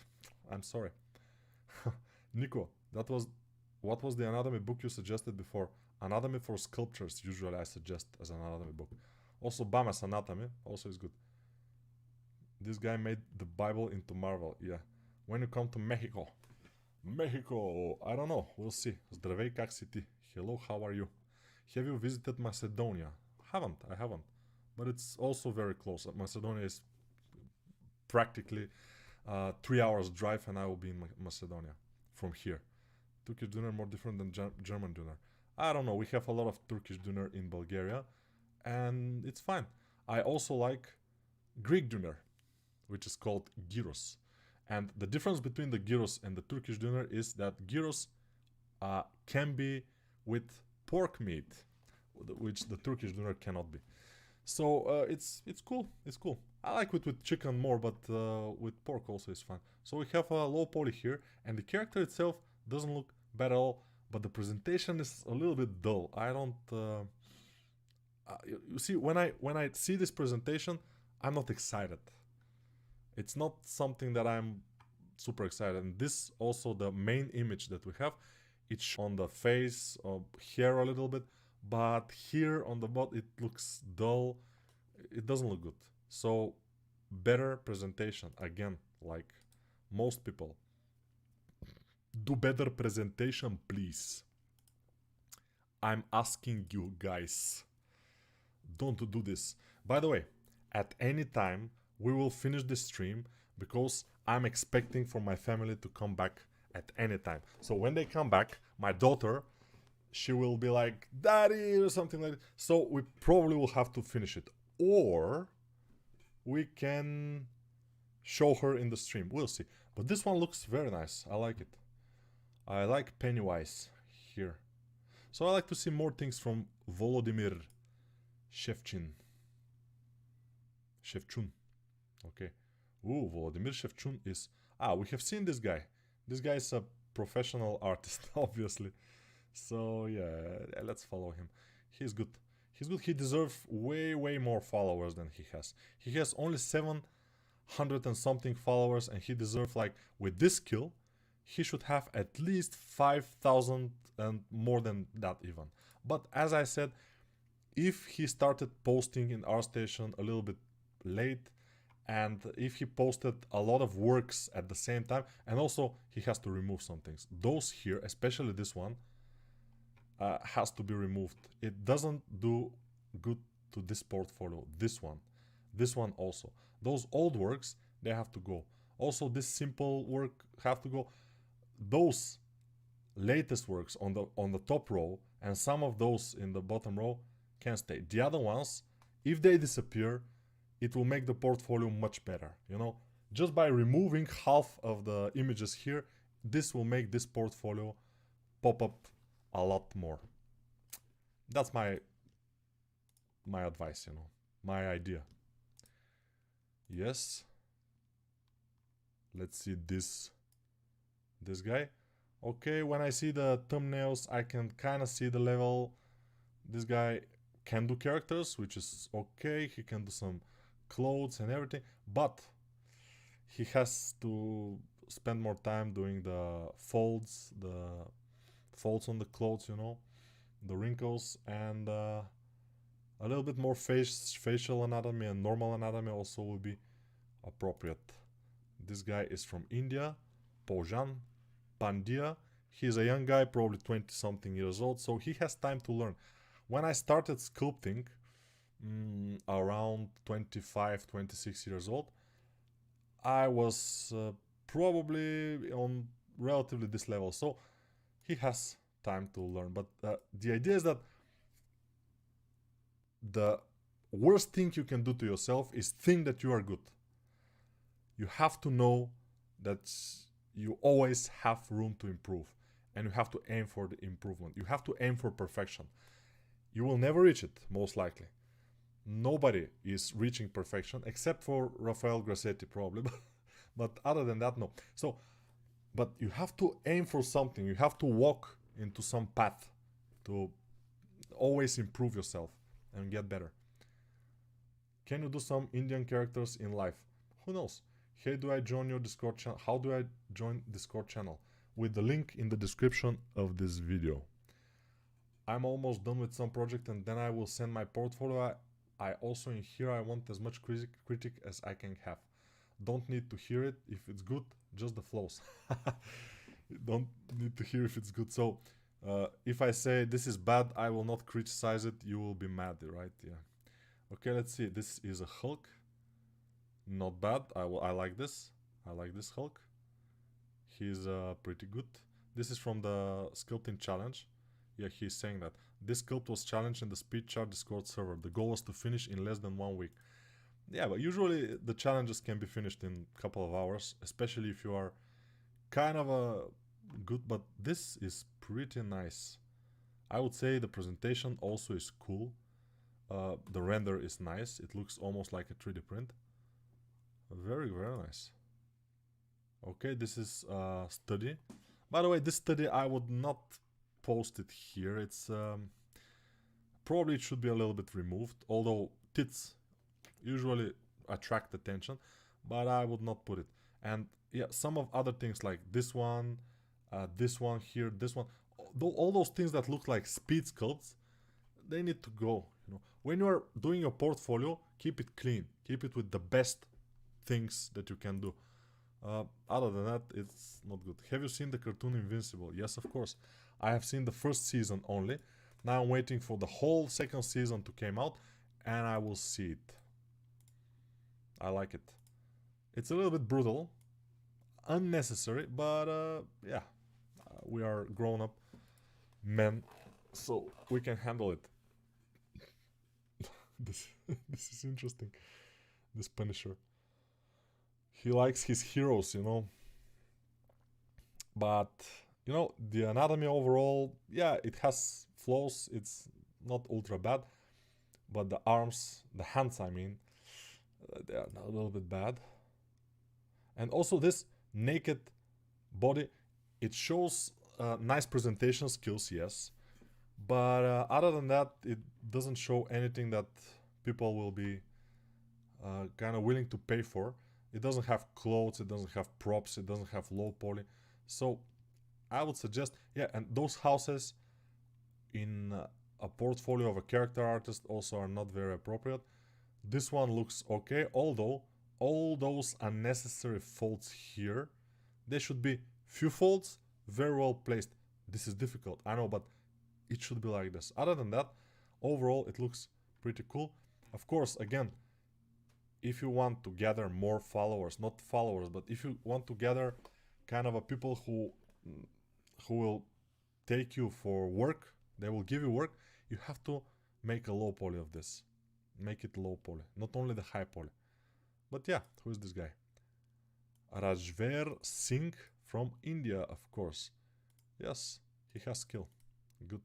I'm sorry. Nico, what was the anatomy book you suggested before? Anatomy for sculptures, usually I suggest as an anatomy book. Also Bama's Anatomy, also is good. This guy made the Bible into Marvel, yeah. When you come to Mexico. Mexico, I don't know, we'll see. Zdravej, kak si ti? Hello, how are you? Have you visited Macedonia? I haven't. But it's also very close. Macedonia is practically 3 hours drive and I will be in Macedonia from here. Turkish dinner more different than German dinner. I don't know, we have a lot of Turkish dinner in Bulgaria and it's fine. I also like Greek dinner, which is called gyros. And the difference between the gyros and the Turkish dinner is that gyros can be with pork meat, which the Turkish dinner cannot be. So it's cool. It's cool. I like it with chicken more, but with pork also is fine. So we have a low poly here, and the character itself doesn't look bad at all, but the presentation is a little bit dull. I don't. You see, when I see this presentation, I'm not excited. It's not something that I'm super excited. And this also the main image that we have. It's on the face, here a little bit, but here on the bot it looks dull. It doesn't look good. So better presentation again, like most people. Do better presentation, please. I'm asking you guys. Don't do this. By the way, at any time we will finish this stream because I'm expecting for my family to come back at any time. So when they come back, my daughter, she will be like, Daddy, or something like that. So we probably will have to finish it. Or we can show her in the stream. We'll see. But this one looks very nice. I like it. I like Pennywise here. So I like to see more things from Volodymyr Shevchun. Okay. Ooh, Volodymyr Shevchun is... we have seen this guy. This guy is a professional artist, obviously. So, yeah, let's follow him. He's good. He's good. He deserves way more followers than he has. He has only 700 and something followers, and he deserves, like, with this skill, he should have at least 5,000 and more than that even. But as I said, if he started posting in Artstation a little bit late, and if he posted a lot of works at the same time, and also he has to remove some things. Those here, especially this one, has to be removed. It doesn't do good to this portfolio. This one also. Those old works, they have to go. Also, this simple work have to go. Those latest works on the top row and some of those in the bottom row can stay. The other ones, if they disappear, it will make the portfolio much better, you know. Just by removing half of the images here, this will make this portfolio pop up a lot more. That's my advice, you know, my idea. Yes. Let's see this guy. Okay, when I see the thumbnails, I can kind of see the level. This guy can do characters, which is okay. He can do some clothes and everything, but he has to spend more time doing the folds on the clothes, you know, the wrinkles, and a little bit more facial anatomy and normal anatomy also will be appropriate. This guy is from India, Pojan Pandya. He's a young guy, probably 20 something years old, so he has time to learn. When I started sculpting, around 25, 26 years old, I was probably on relatively this level, so he has time to learn. But the idea is that the worst thing you can do to yourself is think that you are good. You have to know that you always have room to improve, and you have to aim for the improvement. You have to aim for perfection. You will never reach it, most likely. Nobody is reaching perfection except for Rafael Grassetti, probably. But other than that, no. So, but you have to aim for something. You have to walk into some path to always improve yourself and get better. Can you do some Indian characters in life? Who knows? Hey, do I join your Discord channel? How do I join Discord channel? With the link in the description of this video. I'm almost done with some project and then I will send my portfolio. I also in here I want as much critic as I can have. Don't need to hear it. If it's good, just the flows. Don't need to hear if it's good. So if I say this is bad, I will not criticize it. You will be mad, right? Yeah. Okay, let's see. This is a Hulk. Not bad. I like this. I like this Hulk. He's pretty good. This is from the sculpting challenge. Yeah, he's saying that. This sculpt was challenged in the Speed Chart Discord server. The goal was to finish in less than 1 week. Yeah, but usually the challenges can be finished in a couple of hours, especially if you are kind of a good, but this is pretty nice. I would say the presentation also is cool. The render is nice. It looks almost like a 3D print. Very, very nice. Okay, this is study. By the way, this study I would not post it here. It's probably it should be a little bit removed, although tits usually attract attention, but I would not put it. And yeah, some of other things like this one here, this one, all those things that look like speed sculpts, they need to go. You know, when you are doing your portfolio, keep it clean, keep it with the best things that you can do. Other than that, it's not good. Have you seen the cartoon Invincible? Yes, of course. I have seen the first season only. Now I'm waiting for the whole second season to come out, and I will see it. I like it. It's a little bit brutal, unnecessary, but yeah, we are grown-up men, so we can handle it. This is interesting. This Punisher. He likes his heroes, you know. But, you know, the anatomy overall, yeah, it has flaws. It's not ultra bad. But the arms, the hands, I mean, they are a little bit bad. And also this naked body, it shows nice presentation skills, yes. But other than that, it doesn't show anything that people will be kind of willing to pay for. It doesn't have clothes, it doesn't have props, it doesn't have low poly. So I would suggest, yeah, and those houses in a portfolio of a character artist also are not very appropriate. This one looks okay, although all those unnecessary folds here, they should be few folds, very well placed. This is difficult, I know, but it should be like this. Other than that, overall it looks pretty cool. Of course, again, if you want to gather more followers, not followers, but if you want to gather kind of a people who will take you for work, they will give you work, you have to make a low poly of this. Make it low poly, not only the high poly. But yeah, who is this guy? Rajver Singh from India, of course. Yes, he has skill. Good.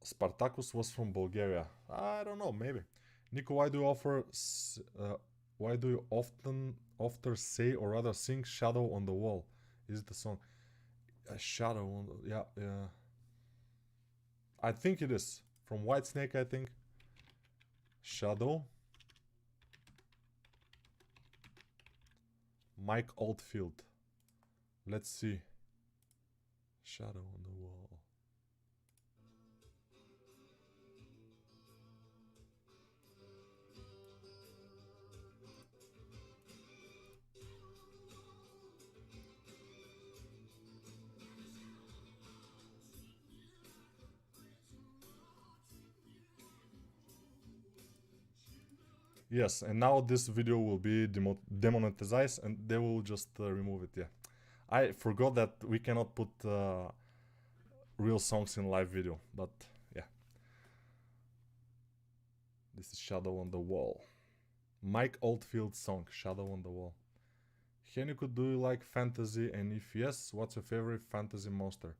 Spartacus was from Bulgaria. I don't know, maybe. Nico, why do you often say or rather sing Shadow on the Wall? Is it the song? A shadow on the, yeah. I think it is. From Whitesnake, I think. Shadow. Mike Oldfield. Let's see. Shadow on the Wall. Yes, and now this video will be demonetized and they will just remove it, yeah. I forgot that we cannot put real songs in live video, but yeah. This is Shadow on the Wall. Mike Oldfield song, Shadow on the Wall. Henrico, do you like fantasy? And if yes, what's your favorite fantasy monster?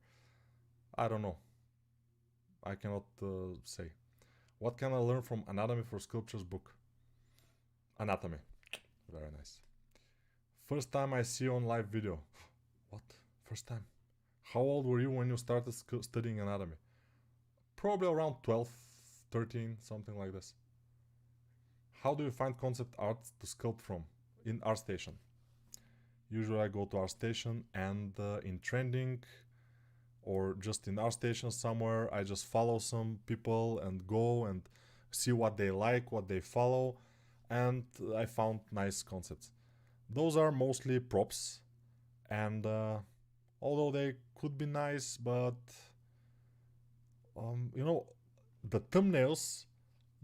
I don't know. I cannot say. What can I learn from Anatomy for Sculptures book? Anatomy. Very nice. First time I see you on live video. What? First time? How old were you when you started studying anatomy? Probably around 12, 13, something like this. How do you find concept art to sculpt from? In Artstation. Usually I go to Artstation, and in trending or just in Artstation somewhere, I just follow some people and go and see what they like, what they follow, and I found nice concepts. Those are mostly props, and although they could be nice, but you know, the thumbnails,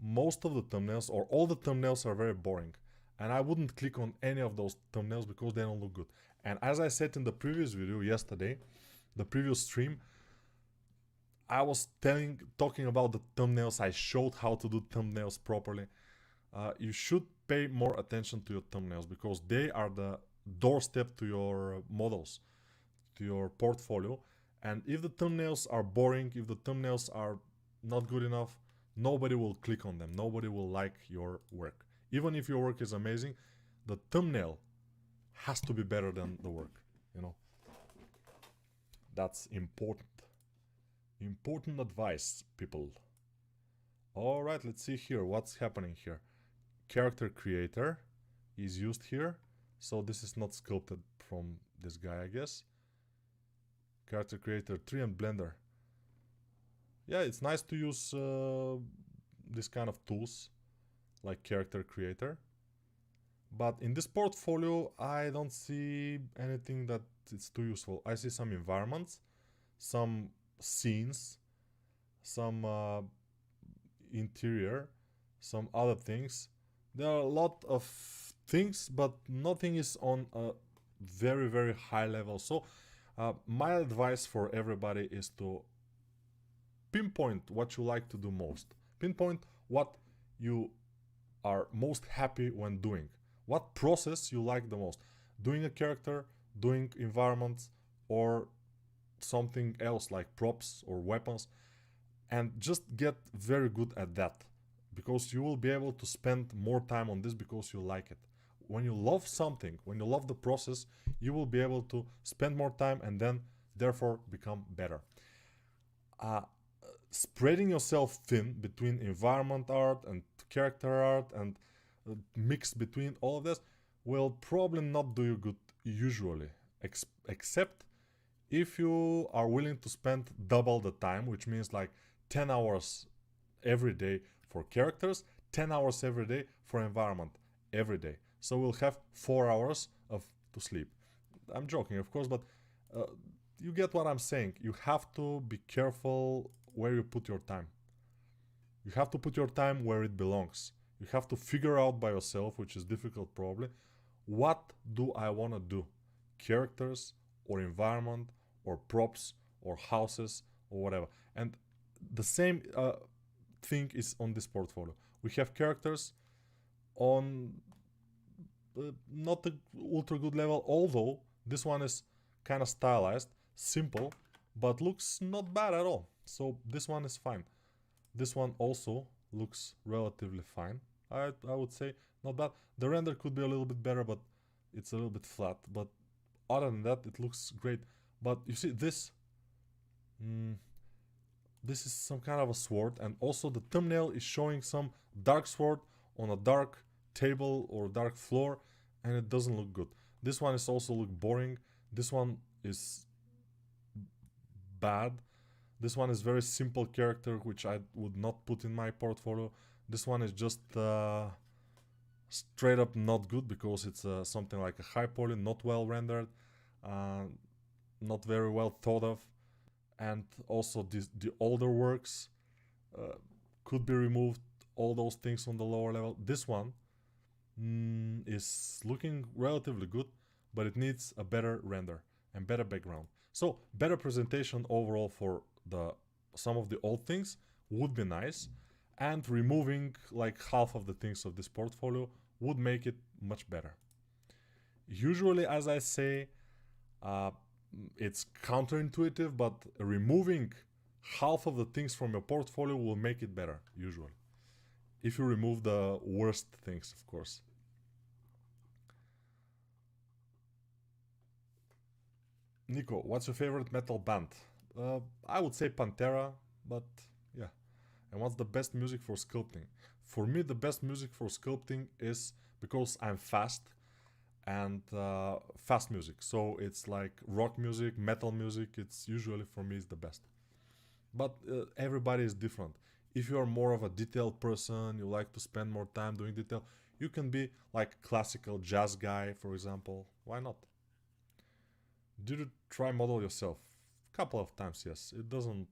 most of the thumbnails or all the thumbnails are very boring, and I wouldn't click on any of those thumbnails because they don't look good. And as I said in the previous video yesterday, the previous stream, I was talking about the thumbnails. I showed how to do thumbnails properly. You should pay more attention to your thumbnails because they are the doorstep to your models, to your portfolio. And if the thumbnails are boring, if the thumbnails are not good enough, nobody will click on them. Nobody will like your work. Even if your work is amazing, the thumbnail has to be better than the work, you know. That's important. Important advice, people. All right, let's see here what's happening here. Character creator is used here, so this is not sculpted from this guy, I guess. Character creator 3 and Blender. Yeah, it's nice to use this kind of tools like character creator, but in this portfolio I don't see anything that it's too useful. I see some environments, some scenes, some interior, some other things. There are a lot of things, but nothing is on a very, very high level. So my advice for everybody is to pinpoint what you like to do most. Pinpoint what you are most happy when doing. What process you like the most. Doing a character, doing environments, or something else like props or weapons, and just get very good at that, because you will be able to spend more time on this because you like it. When you love something, when you love the process, you will be able to spend more time and then therefore become better. Spreading yourself thin between environment art and character art and mix between all of this will probably not do you good usually, except if you are willing to spend double the time, which means like 10 hours every day for characters, 10 hours every day for environment every day. So we'll have 4 hours to sleep. I'm joking, of course, but you get what I'm saying. You have to be careful where you put your time. You have to put your time where it belongs. You have to figure out by yourself, which is difficult probably, what do I want to do? Characters or environment or props or houses or whatever. And the same thing is on this portfolio. We have characters on not the ultra good level, although this one is kind of stylized, simple, but looks not bad at all. So this one is fine. This one also looks relatively fine. I would say not bad. The render could be a little bit better, but it's a little bit flat. But other than that, it looks great. But you see this? This is some kind of a sword, and also the thumbnail is showing some dark sword on a dark table or dark floor, and it doesn't look good. This one is also look boring. This one is bad. This one is very simple character, which I would not put in my portfolio. This one is just straight up not good because it's something like a high poly, not well rendered, not very well thought of. And also the older works could be removed, all those things on the lower level. This one is looking relatively good, but it needs a better render and better background. So better presentation overall for some of the old things would be nice, and removing like half of the things of this portfolio would make it much better. Usually, as I say, uh, it's counterintuitive, but removing half of the things from your portfolio will make it better, usually. If you remove the worst things, of course. Nico, what's your favorite metal band? I would say Pantera, but yeah. And what's the best music for sculpting? For me, the best music for sculpting is because I'm fast and fast music. So it's like rock music, metal music. It's usually for me is the best. But everybody is different. If you are more of a detailed person, you like to spend more time doing detail, you can be like classical jazz guy, for example. Why not? Did you try model yourself? Couple of times, yes. It doesn't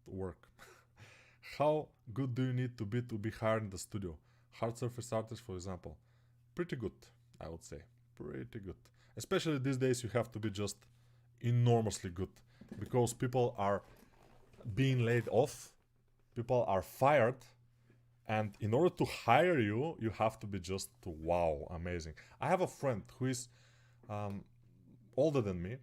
work. How good do you need to be hired in the studio? Hard surface artist, for example. Pretty good, I would say. Pretty good. Especially these days, you have to be just enormously good because people are being laid off, people are fired, and in order to hire you, you have to be just wow, amazing. I have a friend who is um, older than me,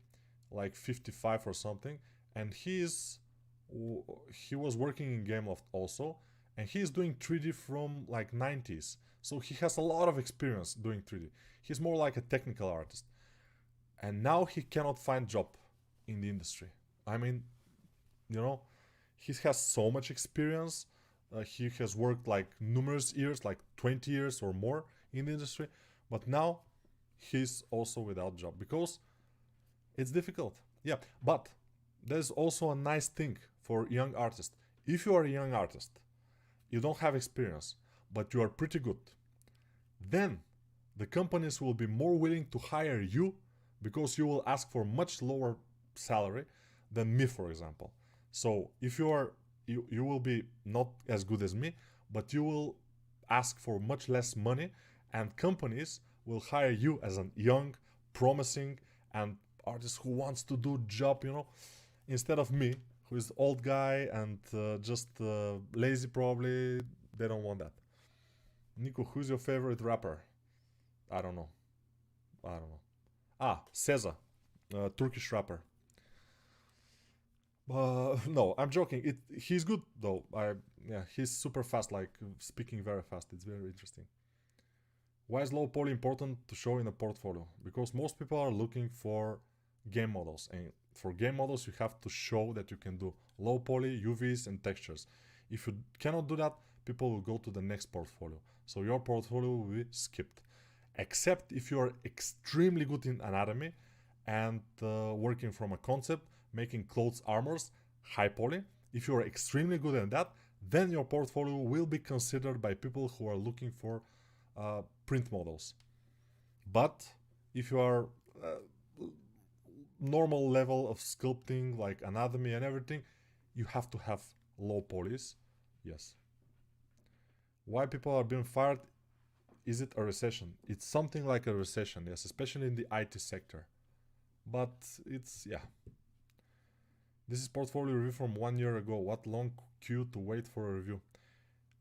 like 55 or something, and he was working in Gameloft also, and he is doing 3D from like 90s. So he has a lot of experience doing 3D. He's more like a technical artist. And now he cannot find job in the industry. I mean, you know, he has so much experience. He has worked like numerous years, like 20 years or more in the industry, but now he's also without job because it's difficult. Yeah, but there's also a nice thing for young artists. If you are a young artist, you don't have experience, but you are pretty good, then the companies will be more willing to hire you because you will ask for much lower salary than me, for example. So if you will be not as good as me, but you will ask for much less money, and companies will hire you as a young, promising, and artist who wants to do job, instead of me, who is old guy and just lazy probably. They don't want that. Nico, who's your favorite rapper? I don't know. I don't know. Seza, Turkish rapper. No, I'm joking. He's good though. Yeah, he's super fast, like speaking very fast. It's very interesting. Why is low poly important to show in a portfolio? Because most people are looking for game models, and for game models you have to show that you can do low poly, UVs, and textures. If you cannot do that, people will go to the next portfolio. So your portfolio will be skipped. Except if you are extremely good in anatomy and working from a concept, making clothes, armors, high poly. If you are extremely good at that, then your portfolio will be considered by people who are looking for print models. But if you are normal level of sculpting, like anatomy and everything, you have to have low polys. Yes. Why people are being fired? Is it a recession? It's something like a recession, yes, especially in the IT sector. But it's, yeah. This is portfolio review from 1 year ago. What long queue to wait for a review?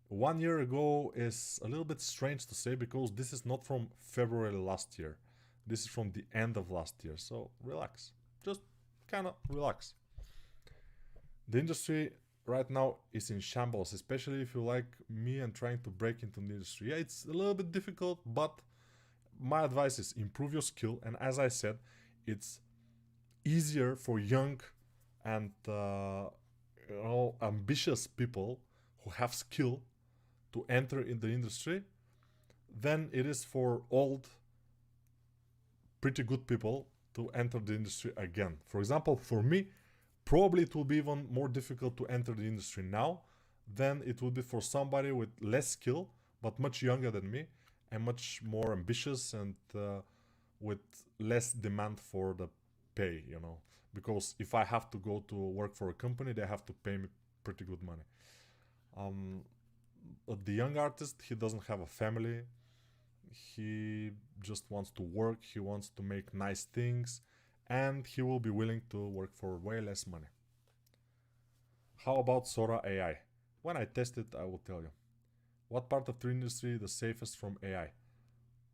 1 year ago is a little bit strange to say because this is not from February last year. This is from the end of last year. So relax. Just kind of relax. The industry right now is in shambles, especially if you like me and trying to break into the industry. Yeah, it's a little bit difficult, but my advice is improve your skill. And as I said, it's easier for young and ambitious people who have skill to enter in the industry than it is for old, pretty good people to enter the industry again. For example, for me, probably it will be even more difficult to enter the industry now than it would be for somebody with less skill but much younger than me and much more ambitious and with less demand for the pay, because if I have to go to work for a company, they have to pay me pretty good money. But the young artist, he doesn't have a family. He just wants to work. He wants to make nice things, and he will be willing to work for way less money. How about Sora AI? When I test it, I will tell you. What part of the industry is the safest from AI?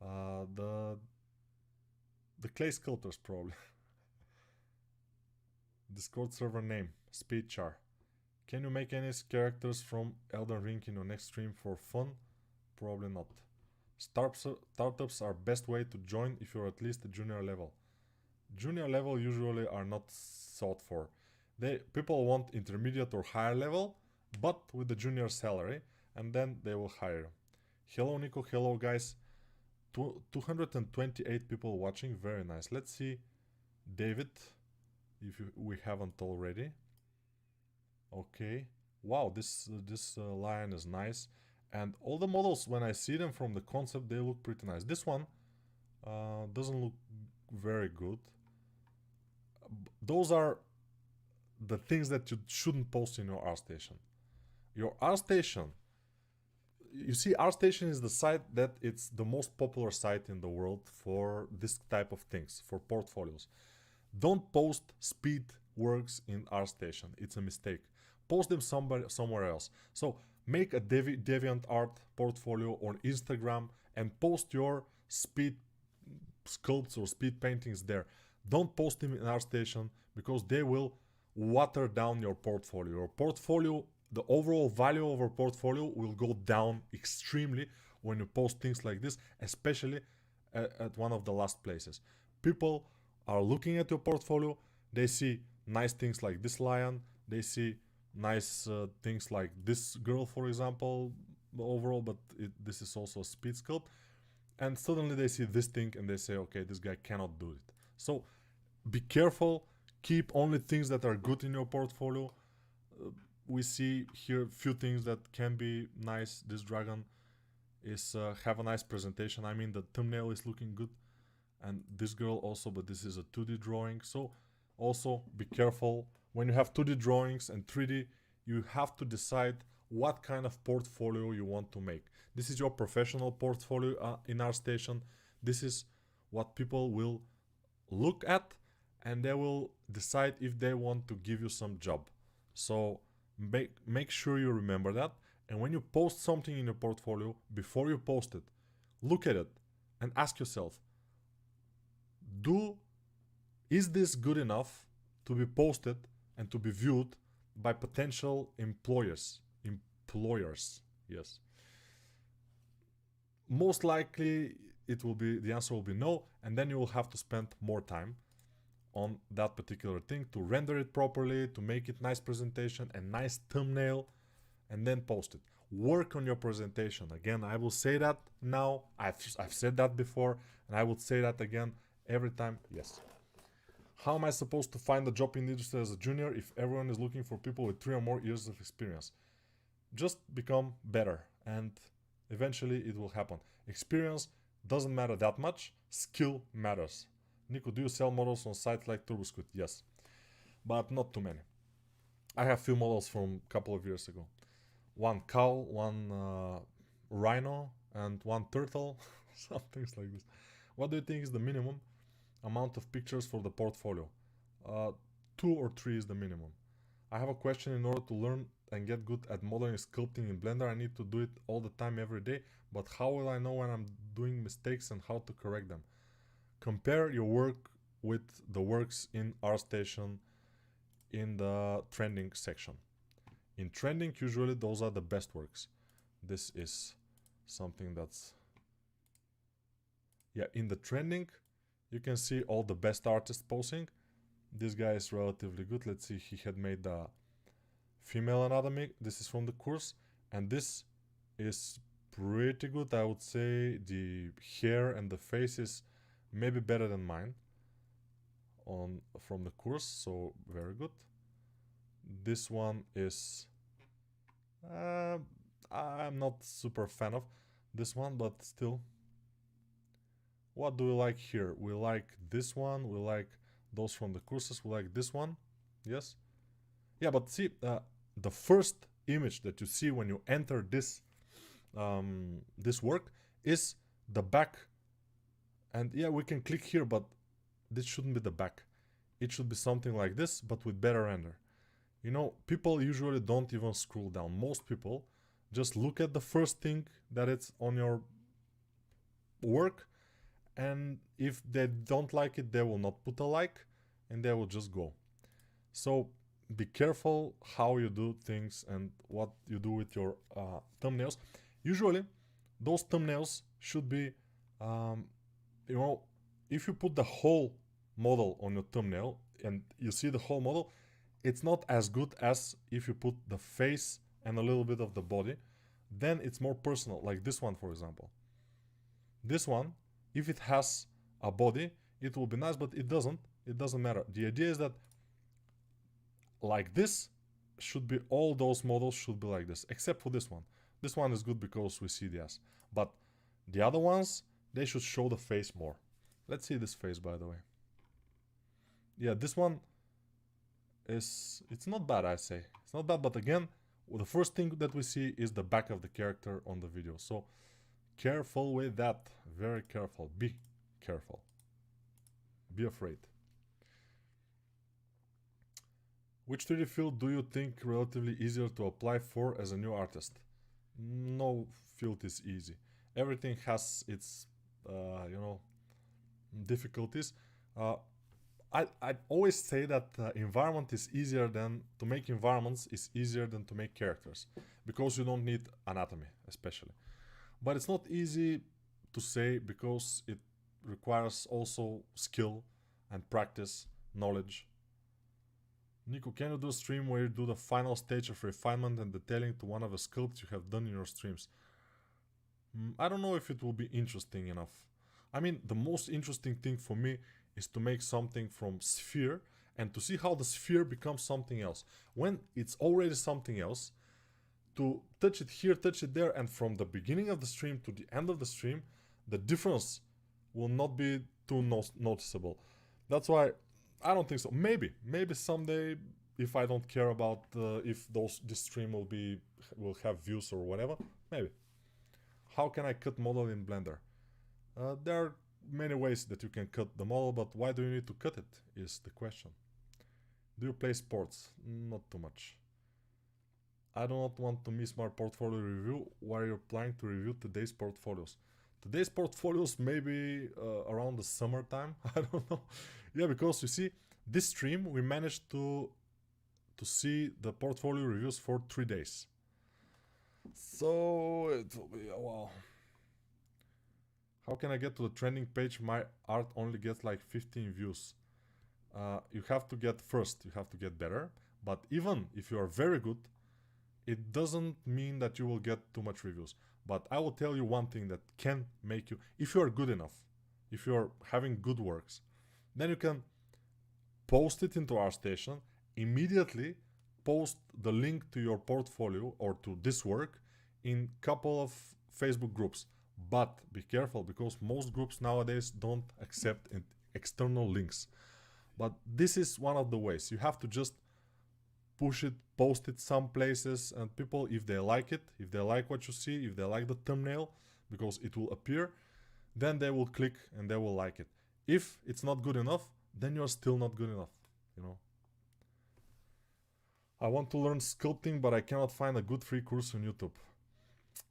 The clay sculptors probably. Discord server name, Speedchar. Can you make any characters from Elden Ring in your next stream for fun? Probably not. Startups are best way to join if you're at least a junior level. Junior level usually are not sought for. People want intermediate or higher level, but with the junior salary, and then they will hire you. Hello Nico, hello guys. 228 people watching, very nice. Let's see David, if we haven't already. Okay. Wow, this lion is nice. And all the models, when I see them from the concept, they look pretty nice. This one doesn't look very good. Those are the things that you shouldn't post in your Artstation. Your Artstation, you see, Artstation is the site that it's the most popular site in the world for this type of things, for portfolios. Don't post speed works in Artstation. It's a mistake. Post them somewhere else. So make a DeviantArt portfolio on Instagram and post your speed sculpts or speed paintings there. Don't post them in Artstation because they will water down your portfolio. Your portfolio, the overall value of your portfolio will go down extremely when you post things like this, especially at one of the last places. People are looking at your portfolio, they see nice things like this lion, they see nice things like this girl, for example, overall, but this is also a speed sculpt, and suddenly they see this thing and they say, okay, this guy cannot do it. So be careful, keep only things that are good in your portfolio. We see here a few things that can be nice. This dragon is have a nice presentation. I mean, the thumbnail is looking good, and this girl also, but this is a 2D drawing. So also be careful when you have 2D drawings and 3D. You have to decide what kind of portfolio you want to make. This is your professional portfolio in Artstation. This is what people will look at, and they will decide if they want to give you some job. So make sure you remember that. And when you post something in your portfolio, before you post it, look at it and ask yourself, is this good enough to be posted and to be viewed by potential employers? Yes. Most likely the answer will be no, and then you will have to spend more time on that particular thing to render it properly, to make it nice presentation and nice thumbnail, and then post it. Work on your presentation. Again, I will say that now. I've said that before, and I will say that again every time. Yes. How am I supposed to find a job in the industry as a junior if everyone is looking for people with 3 or more years of experience? Just become better, and eventually it will happen. Experience doesn't matter that much. Skill matters. Nico, do you sell models on sites like TurboSquid? Yes, but not too many. I have few models from a couple of years ago. One cow, one rhino, and one turtle. Some things like this. What do you think is the minimum amount of pictures for the portfolio? 2 or 3 is the minimum. I have a question. In order to learn and get good at modeling and sculpting in Blender, I need to do it all the time, every day. But how will I know when I'm doing mistakes and how to correct them? Compare your work with the works in Artstation in the trending section. In trending, usually those are the best works. This is something that's... Yeah, in the trending, you can see all the best artists posing. This guy is relatively good. Let's see, he had made the female anatomy. This is from the course, and this is pretty good. I would say the hair and the face is maybe better than mine from the course, so very good. This one is I'm not super fan of this one, but still. What do we like here? We like this one, we like those from the courses, we like this one. Yes. Yeah, but see, the first image that you see when you enter this this work is the back. And yeah, we can click here, but this shouldn't be the back. It should be something like this, but with better render. You know, people usually don't even scroll down. Most people just look at the first thing that it's on your work, and if they don't like it, they will not put a like, and they will just go. So be careful how you do things and what you do with your thumbnails. Usually, those thumbnails should be, you know, if you put the whole model on your thumbnail and you see the whole model, it's not as good as if you put the face and a little bit of the body. Then it's more personal, like this one, for example. This one, if it has a body, it will be nice, but it doesn't matter. The idea is that like this should be, all those models should be like this, except for this one. This one is good because we see the ass, but the other ones, they should show the face more. Let's see this face, by the way. Yeah, this one is, it's not bad, I say. It's not bad, but again, the first thing that we see is the back of the character on the video. So careful with that, very careful, be careful. Be afraid. Which 3D field do you think relatively easier to apply for as a new artist? No field is easy. Everything has its, difficulties. I always say that environment is easier than, to make environments is easier than to make characters, because you don't need anatomy, especially. But it's not easy to say because it requires also skill and practice, knowledge. Nico, can you do a stream where you do the final stage of refinement and detailing to one of the sculpts you have done in your streams? I don't know if it will be interesting enough. I mean, the most interesting thing for me is to make something from sphere and to see how the sphere becomes something else. When it's already something else, to touch it here, touch it there, and from the beginning of the stream to the end of the stream, the difference will not be too noticeable. That's why I don't think so. Maybe someday, if I don't care about if this stream will have views or whatever, maybe. How can I cut model in Blender? There are many ways that you can cut the model, but why do you need to cut it is the question. Do you play sports? Not too much. I do not want to miss my portfolio review. Why are you planning to review today's portfolios? Today's portfolios maybe around the summertime. I don't know. Yeah, because you see, this stream we managed to see the portfolio reviews for 3 days. So it will be a while. How can I get to the trending page? My art only gets like 15 views. You have to get better. But even if you are very good, it doesn't mean that you will get too much reviews. But I will tell you one thing that can make you, if you are good enough, if you are having good works, then you can post it into Artstation, immediately post the link to your portfolio or to this work in couple of Facebook groups. But be careful, because most groups nowadays don't accept external links. But this is one of the ways. You have to just push it, post it some places, and people, if they like it, if they like what you see, if they like the thumbnail, because it will appear, then they will click and they will like it. If it's not good enough, then you're still not good enough, you know. I want to learn sculpting, but I cannot find a good free course on YouTube.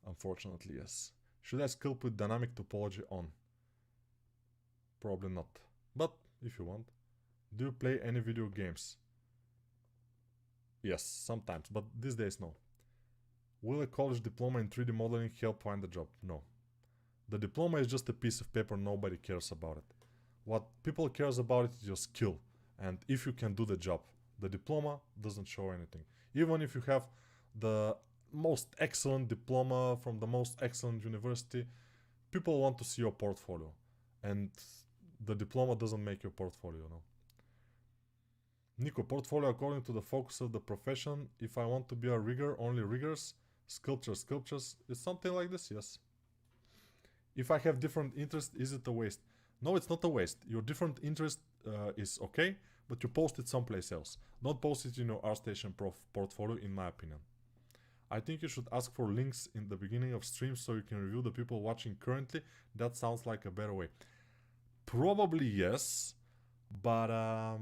Unfortunately, yes. Should I sculpt with dynamic topology on? Probably not. But if you want. Do you play any video games? Yes, sometimes, but these days no. Will a college diploma in 3D modeling help find a job? No. The diploma is just a piece of paper, nobody cares about it. What people cares about is your skill, and if you can do the job. The diploma doesn't show anything. Even if you have the most excellent diploma from the most excellent university, people want to see your portfolio, and the diploma doesn't make your portfolio, no. Nico, portfolio according to the focus of the profession. If I want to be a rigger, only riggers, sculptures. It's something like this, yes. If I have different interests, is it a waste? No, it's not a waste. Your different interest is okay, but you post it someplace else. Don't post it in your Artstation portfolio, in my opinion. I think you should ask for links in the beginning of streams so you can review the people watching currently. That sounds like a better way. Probably yes, but I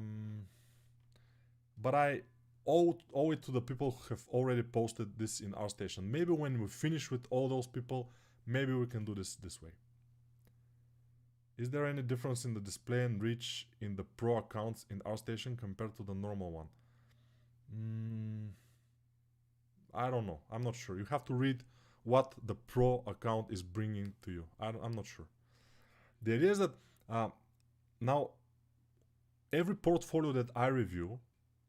owe it to the people who have already posted this in Artstation. Maybe when we finish with all those people, maybe we can do this way. Is there any difference in the display and reach in the Pro accounts in Artstation compared to the normal one? I don't know. I'm not sure. You have to read what the Pro account is bringing to you. I'm not sure. The idea is that now every portfolio that I review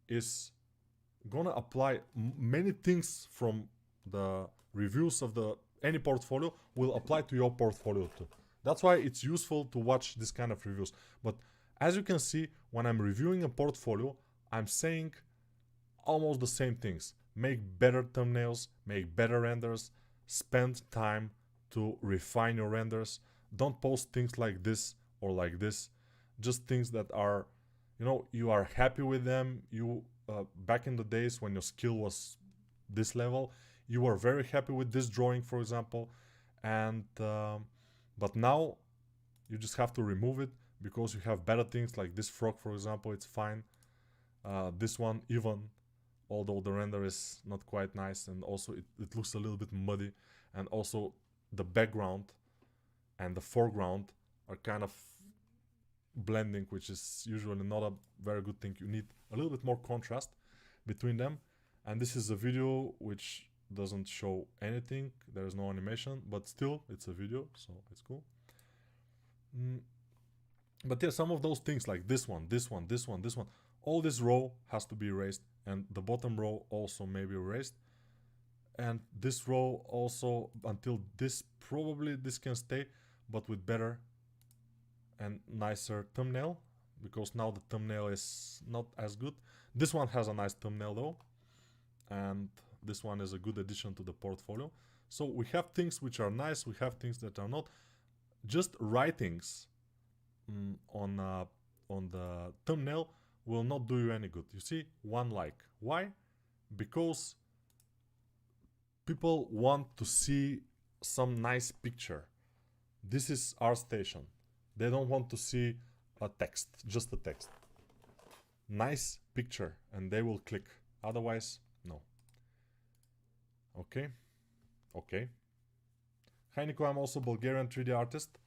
is gonna apply many things from the reviews of the any portfolio will apply to your portfolio too. That's why it's useful to watch this kind of reviews. But as you can see, when I'm reviewing a portfolio, I'm saying almost the same things. Make better thumbnails, make better renders, spend time to refine your renders. Don't post things like this or like this. Just things that are, you are happy with them. You back in the days when your skill was this level, you were very happy with this drawing, for example, and but now you just have to remove it because you have better things like this frog, for example. It's fine. This one even, although the render is not quite nice, and also it looks a little bit muddy, and also the background and the foreground are kind of blending, which is usually not a very good thing. You need a little bit more contrast between them. And this is a video which doesn't show anything. There is no animation, but still it's a video, so it's cool. But yeah, some of those things like this one, all this row has to be erased, and the bottom row also may be erased, and this row also, until this, probably this can stay, but with better and nicer thumbnail, because now the thumbnail is not as good. This one has a nice thumbnail though, and this one is a good addition to the portfolio. So we have things which are nice, we have things that are not. Just writings on the thumbnail will not do you any good. You see, 1 like. Why? Because people want to see some nice picture. This is Artstation. They don't want to see a text, just a text. Nice picture, and they will click. Otherwise, no. Okay. Hi Nico, I'm also Bulgarian 3D artist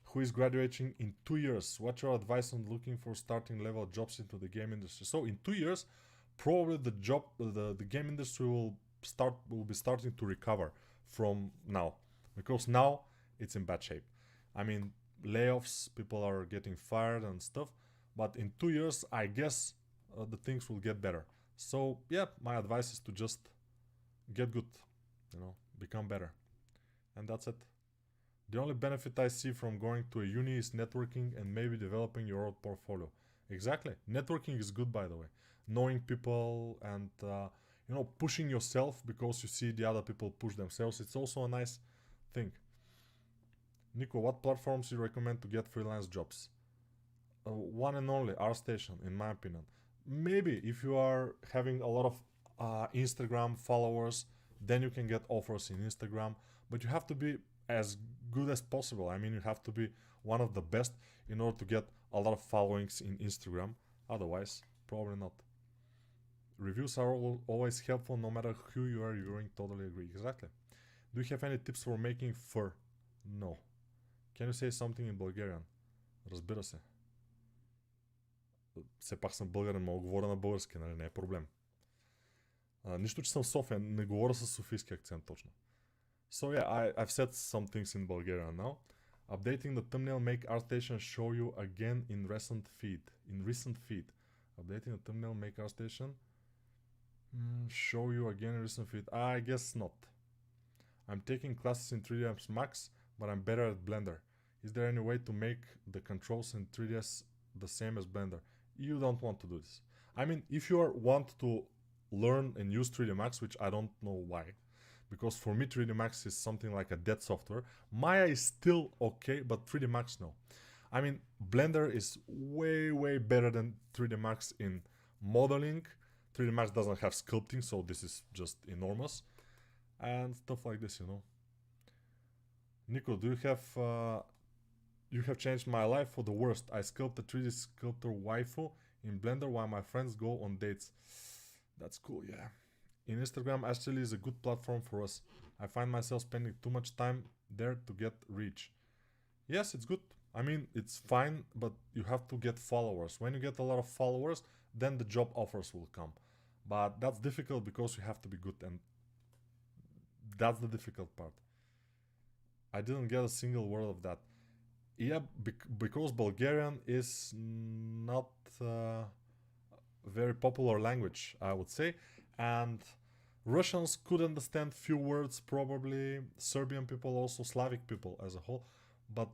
who is graduating in 2 years. What's your advice on looking for starting level jobs into the game industry? So in 2 years, probably the game industry will be starting to recover from now, because now it's in bad shape. I mean, layoffs, people are getting fired and stuff, but in 2 years I guess the things will get better. So yeah, my advice is to just get good, become better, and that's it. The only benefit I see from going to a uni is networking and maybe developing your own portfolio. Exactly, networking is good, by the way. Knowing people and pushing yourself because you see the other people push themselves, it's also a nice thing. Nico, what platforms do you recommend to get freelance jobs? One and only, Artstation, in my opinion. Maybe if you are having a lot of Instagram followers, then you can get offers in Instagram, but you have to be as good as possible. I mean, you have to be one of the best in order to get a lot of followings in Instagram. Otherwise, probably not. Reviews are always helpful no matter who you are reviewing. Totally agree. Exactly. Do you have any tips for making fur? No. Can you say something in Bulgarian? Разбира се. Все пак съм българин, мога говоря на български, нали? Не е проблем. Нищо, че съм в София, не говоря с софийски акцент точно. So yeah, I've said some things in Bulgarian now. Updating the thumbnail, make Artstation show you again in recent feed. Updating the thumbnail, make Artstation show you again in recent feed. I guess not. I'm taking classes in 3ds Max, but I'm better at Blender. Is there any way to make the controls in 3ds the same as Blender? You don't want to do this. I mean, if you want to learn and use 3D Max, which I don't know why, because for me 3D Max is something like a dead software. Maya is still okay, but 3D Max no. I mean, Blender is way better than 3D Max in modeling. 3D Max doesn't have sculpting, so this is just enormous. And stuff like this, Nico, you have changed my life for the worst. I sculpt a 3D sculptor waifu in Blender while my friends go on dates. That's cool, yeah. In Instagram actually is a good platform for us. I find myself spending too much time there to get reach. Yes, it's good. I mean, it's fine, but you have to get followers. When you get a lot of followers, then the job offers will come. But that's difficult because you have to be good, and that's the difficult part. I didn't get a single word of that. Yeah, because Bulgarian is not a very popular language, I would say, and Russians could understand few words, probably Serbian people, also Slavic people as a whole. But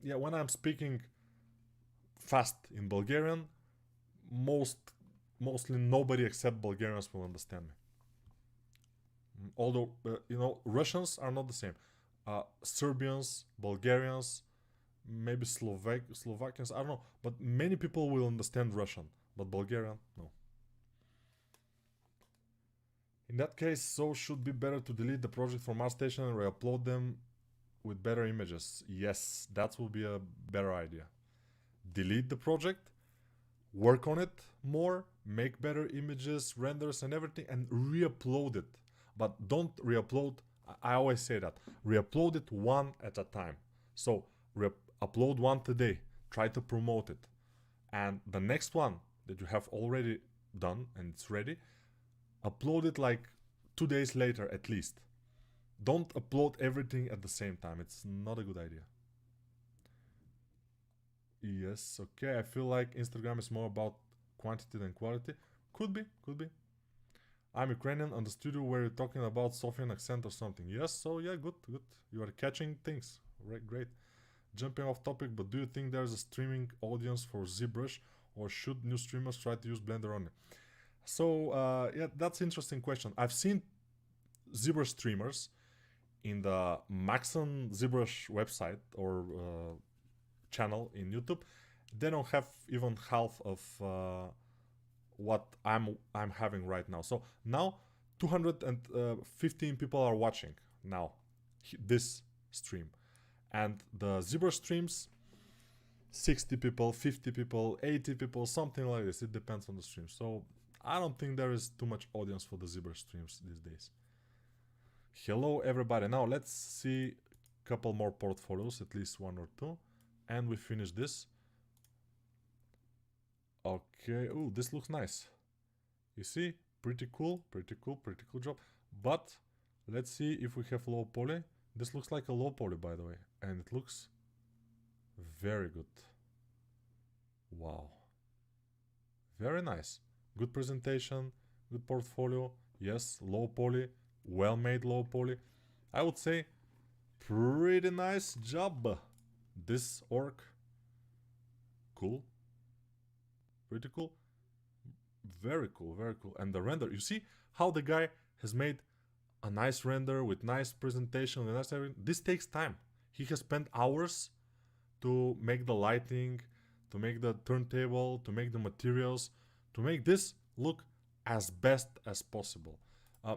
yeah, when I'm speaking fast in Bulgarian, mostly nobody except Bulgarians will understand me. Although Russians are not the same. Serbians, Bulgarians, maybe Slovakians, I don't know, but many people will understand Russian, but Bulgarian, no. In that case, so should be better to delete the project from Artstation and re-upload them with better images. Yes, that will be a better idea. Delete the project, work on it more, make better images, renders and everything, and re-upload it. But don't re-upload, I always say that, re-upload it one at a time. So upload one today, try to promote it. And the next one that you have already done and it's ready, upload it like 2 days later at least. Don't upload everything at the same time, it's not a good idea. Yes, okay, I feel like Instagram is more about quantity than quality. Could be, could be. I'm Ukrainian on the studio where you're talking about Sophian accent or something. Yes, so yeah, good, good. You are catching things. Right, great. Jumping off topic, but do you think there's a streaming audience for ZBrush, or should new streamers try to use Blender only? So yeah, that's an interesting question. I've seen ZBrush streamers in the Maxon ZBrush website or channel in YouTube. They don't have even half of what I'm having right now. So now 215 people are watching now this stream, and the ZBrush streams 60 people, 50 people, 80 people, something like this. It depends on the stream. So I don't think there is too much audience for the ZBrush streams these days. Hello everybody. Now let's see a couple more portfolios, at least one or two, and we finish this. Okay, oh, this looks nice. You see, pretty cool job. But let's see if we have low poly. This looks like a low poly, by the way, and it looks very good. Wow, very nice. Good presentation, good portfolio. Yes, low poly, well made low poly. I would say pretty nice job. This orc, cool, pretty cool, very cool, very cool. And the render, you see how the guy has made a nice render with nice presentation and nice everything. This takes time. He has spent hours to make the lighting, to make the turntable, to make the materials, to make this look as best as possible.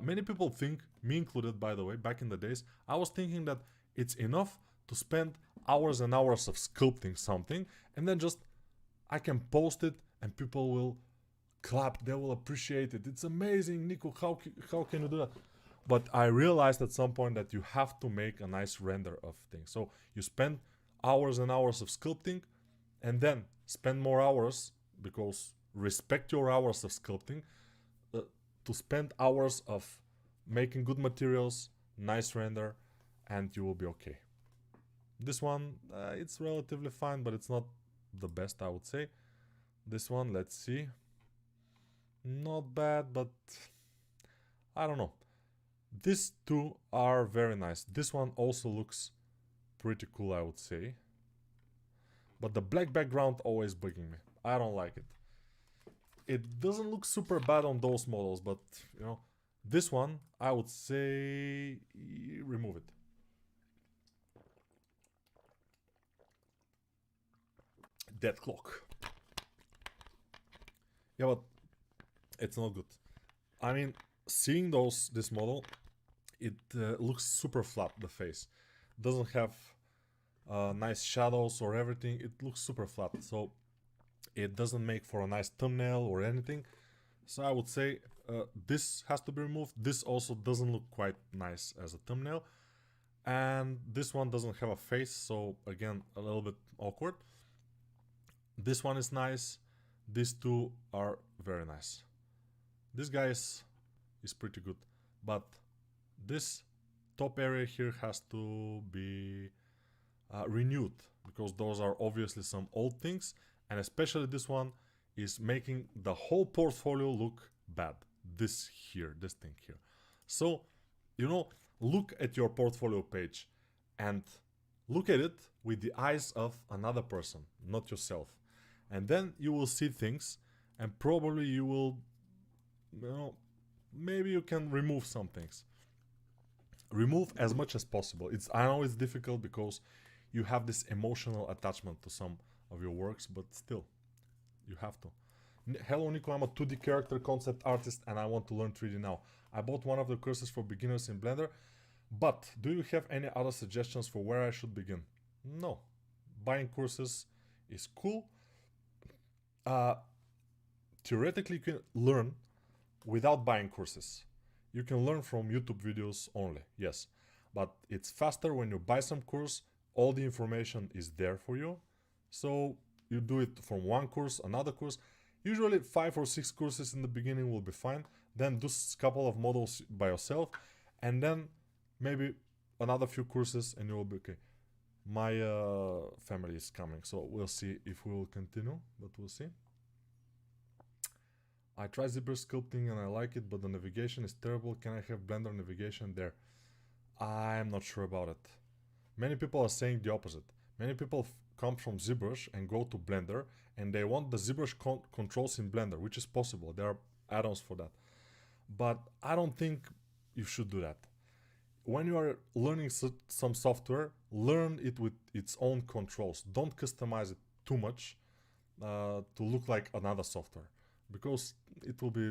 Many people think, me included by the way, back in the days, I was thinking that it's enough to spend hours and hours of sculpting something and then just I can post it and people will clap, they will appreciate it. It's amazing, Nico, how can you do that? But I realized at some point that you have to make a nice render of things. So you spend hours and hours of sculpting and then spend more hours, because respect your hours of sculpting, to spend hours of making good materials, nice render, and you will be okay. This one, it's relatively fine, but it's not the best, I would say. This one, let's see. Not bad, but I don't know. These two are very nice. This one also looks pretty cool, I would say. But the black background always bugging me. I don't like it. It doesn't look super bad on those models, but you know, this one, I would say remove it. Dead clock. Yeah, but it's not good. I mean, seeing this model, it looks super flat, the face. Doesn't have nice shadows or everything. It looks super flat, so it doesn't make for a nice thumbnail or anything. So I would say this has to be removed. This also doesn't look quite nice as a thumbnail. And this one doesn't have a face, so again, a little bit awkward. This one is nice. These two are very nice. This guy is pretty good, but this top area here has to be renewed, because those are obviously some old things, and especially this one is making the whole portfolio look bad. This thing here. So, you know, look at your portfolio page and look at it with the eyes of another person, not yourself. And then you will see things, and probably you will, you know, maybe you can remove some things. Remove as much as possible. I know it's difficult because you have this emotional attachment to some of your works, but still, you have to. Hello Nico, I'm a 2D character concept artist and I want to learn 3D now. I bought one of the courses for beginners in Blender, but do you have any other suggestions for where I should begin? No. Buying courses is cool. Theoretically, you can learn without buying courses. You can learn from YouTube videos only, yes. But it's faster when you buy some course, all the information is there for you. So you do it from one course, another course. Usually 5 or 6 courses in the beginning will be fine. Then do a couple of models by yourself. And then maybe another few courses and you will be okay. My family is coming, so we'll see if we will continue, but we'll see. I tried ZBrush sculpting and I like it, but the navigation is terrible. Can I have Blender navigation there? I'm not sure about it. Many people are saying the opposite. Many people come from ZBrush and go to Blender and they want the ZBrush controls in Blender, which is possible. There are add-ons for that. But I don't think you should do that. When you are learning some software, learn it with its own controls. Don't customize it too much to look like another software, because it will be...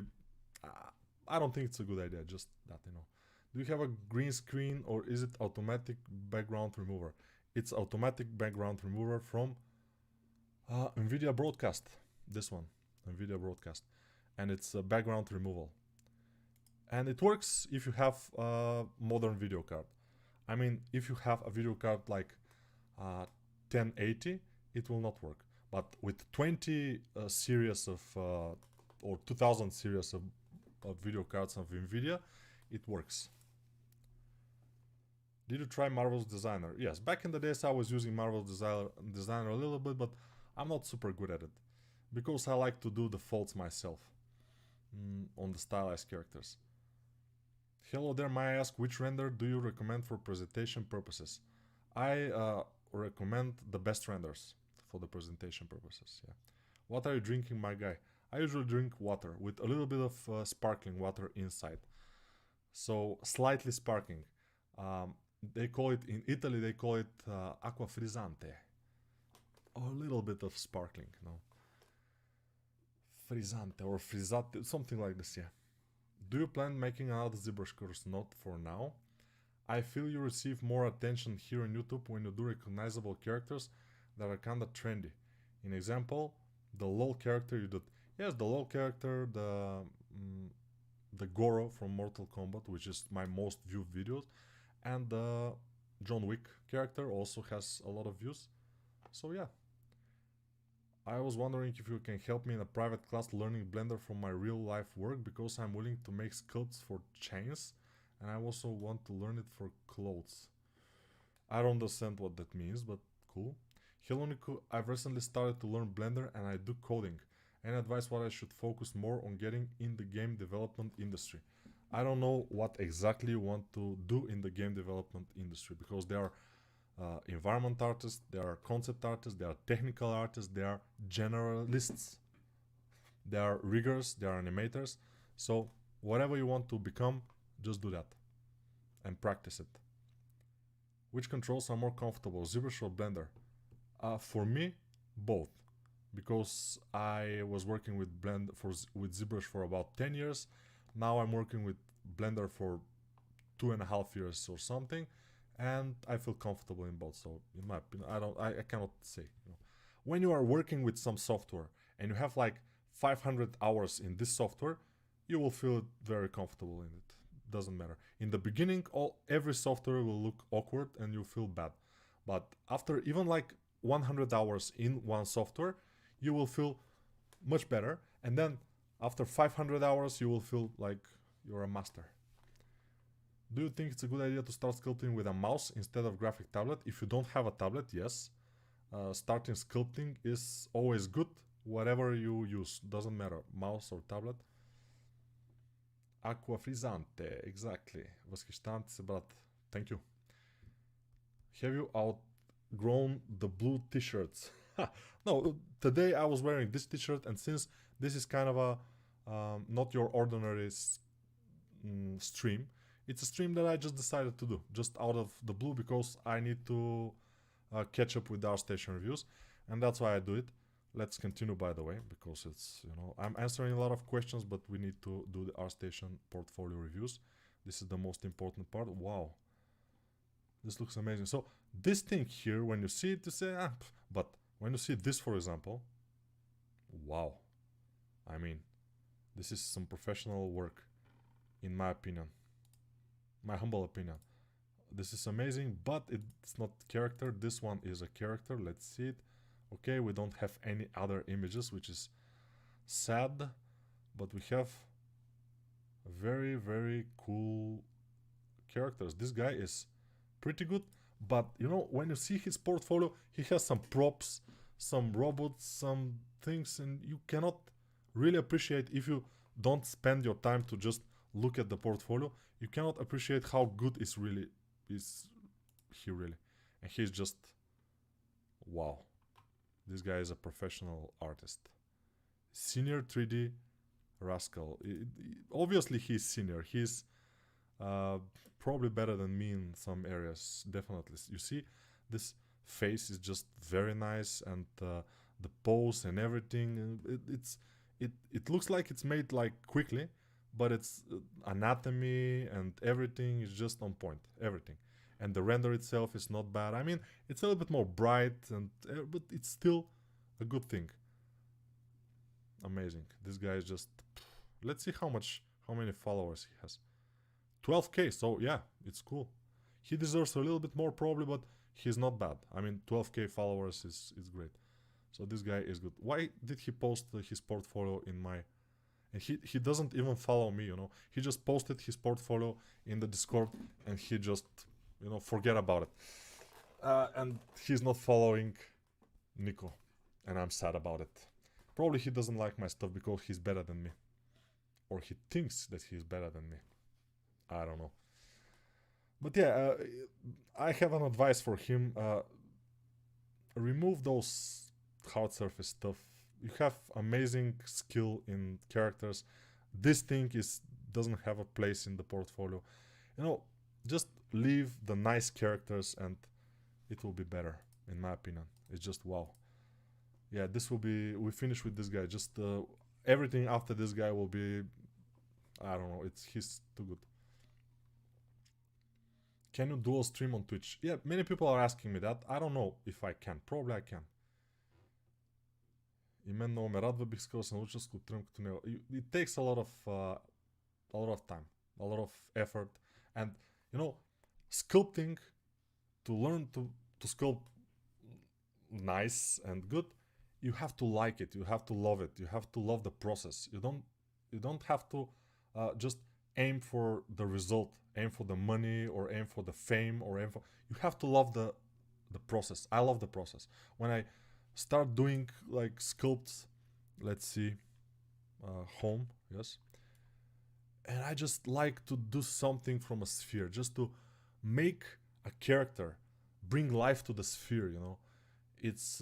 I don't think it's a good idea, just that, you know. Do you have a green screen or is it automatic background remover? It's automatic background remover from NVIDIA Broadcast. This one, NVIDIA Broadcast. And it's a background removal. And it works if you have a modern video card. I mean, if you have a video card like 1080, it will not work. But with 20 series of, or 2000 series of video cards of NVIDIA, it works. Did you try Marvel's Designer? Yes, back in the days I was using Marvel's Designer a little bit, but I'm not super good at it. Because I like to do the faults myself on the stylized characters. Hello there, may I ask which render do you recommend for presentation purposes? I recommend the best renders for the presentation purposes, yeah. What are you drinking, my guy? I usually drink water with a little bit of sparkling water inside. So, slightly sparkling. They call it, in Italy they call it acqua frizzante. Or a little bit of sparkling, you know. Frizzante or frizzate, something like this, yeah. Do you plan making another ZBrush course? Not for now. I feel you receive more attention here on YouTube when you do recognizable characters that are kinda trendy. In example, the LOL character you did. Yes, the LOL character, the Goro from Mortal Kombat, which is my most viewed videos, and the John Wick character also has a lot of views. So yeah. I was wondering if you can help me in a private class learning Blender from my real life work, because I'm willing to make sculpts for chains and I also want to learn it for clothes. I don't understand what that means, but cool. Hello Nico, I've recently started to learn Blender and I do coding. Any advice what I should focus more on getting in the game development industry? I don't know what exactly you want to do in the game development industry, because there are environment artists, there are concept artists, there are technical artists, there are generalists, there are riggers, there are animators. So whatever you want to become, just do that and practice it. Which controls are more comfortable, ZBrush or Blender? For me, both, because I was working with with ZBrush for about 10 years. Now I'm working with Blender for 2.5 years or something, and I feel comfortable in both. So in my opinion, I cannot say. You know. When you are working with some software and you have like 500 hours in this software, you will feel very comfortable in it. Doesn't matter. In the beginning, every software will look awkward and you feel bad. But after even like 100 hours in one software, you will feel much better. And then after 500 hours, you will feel like you're a master. Do you think it's a good idea to start sculpting with a mouse instead of graphic tablet? If you don't have a tablet, yes. Starting sculpting is always good. Whatever you use, doesn't matter, mouse or tablet. Aqua frizzante, exactly. Восхищante, brat. Thank you. Have you outgrown the blue t-shirts? No, today I was wearing this t-shirt, and since this is kind of a not your ordinary stream, it's a stream that I just decided to do, just out of the blue, because I need to catch up with the Artstation reviews, and that's why I do it. Let's continue, by the way, because it's, you know, I'm answering a lot of questions, but we need to do the Artstation portfolio reviews. This is the most important part. Wow. This looks amazing. So this thing here, when you see it, you say, but when you see this, for example, wow. I mean, this is some professional work, in my opinion. My humble opinion. This is amazing, but it's not character. This one is a character. Let's see it. Okay, we don't have any other images, which is sad, but we have very, very cool characters. This guy is pretty good, but you know, when you see his portfolio, he has some props, some robots, some things, and you cannot really appreciate, if you don't spend your time to just look at the portfolio, you cannot appreciate how good is he really. And he's just, wow. This guy is a professional artist. Senior 3D rascal. Obviously he's senior. He's probably better than me in some areas, definitely. You see, this face is just very nice, and the pose and everything. It looks like it's made like quickly, but it's anatomy and everything is just on point. Everything. And the render itself is not bad. I mean, it's a little bit more bright, but it's still a good thing. Amazing. This guy is just... Let's see how many followers he has. 12k, so yeah, it's cool. He deserves a little bit more probably, but he's not bad. I mean, 12k followers is great. So this guy is good. Why did he post his portfolio in my... And he doesn't even follow me, you know. He just posted his portfolio in the Discord, and he just... You know, forget about it. And he's not following Nico. And I'm sad about it. Probably he doesn't like my stuff because he's better than me. Or he thinks that he's better than me. I don't know. But yeah, I have an advice for him. Remove those hard surface stuff. You have amazing skill in characters. This thing doesn't have a place in the portfolio. You know, just leave the nice characters and it will be better, in my opinion. It's just wow. Yeah, we finish with this guy. Just everything after this guy will be, I don't know, he's too good. Can you dual stream on Twitch? Yeah, many people are asking me that. I don't know if I can. Probably I can. И мен много ме радва, бих искал да се науча да скулптурам като него. It takes a lot of time, a lot of effort, and you know, sculpting, to learn to sculpt nice and good, you have to like it, you have to love it, you have to love the process. You don't have to just aim for the result, aim for the money, or aim for the fame, or you have to love the process. I love the process. When I start doing like sculpts, let's see, home, yes, and I just like to do something from a sphere, just to make a character, bring life to the sphere, you know. It's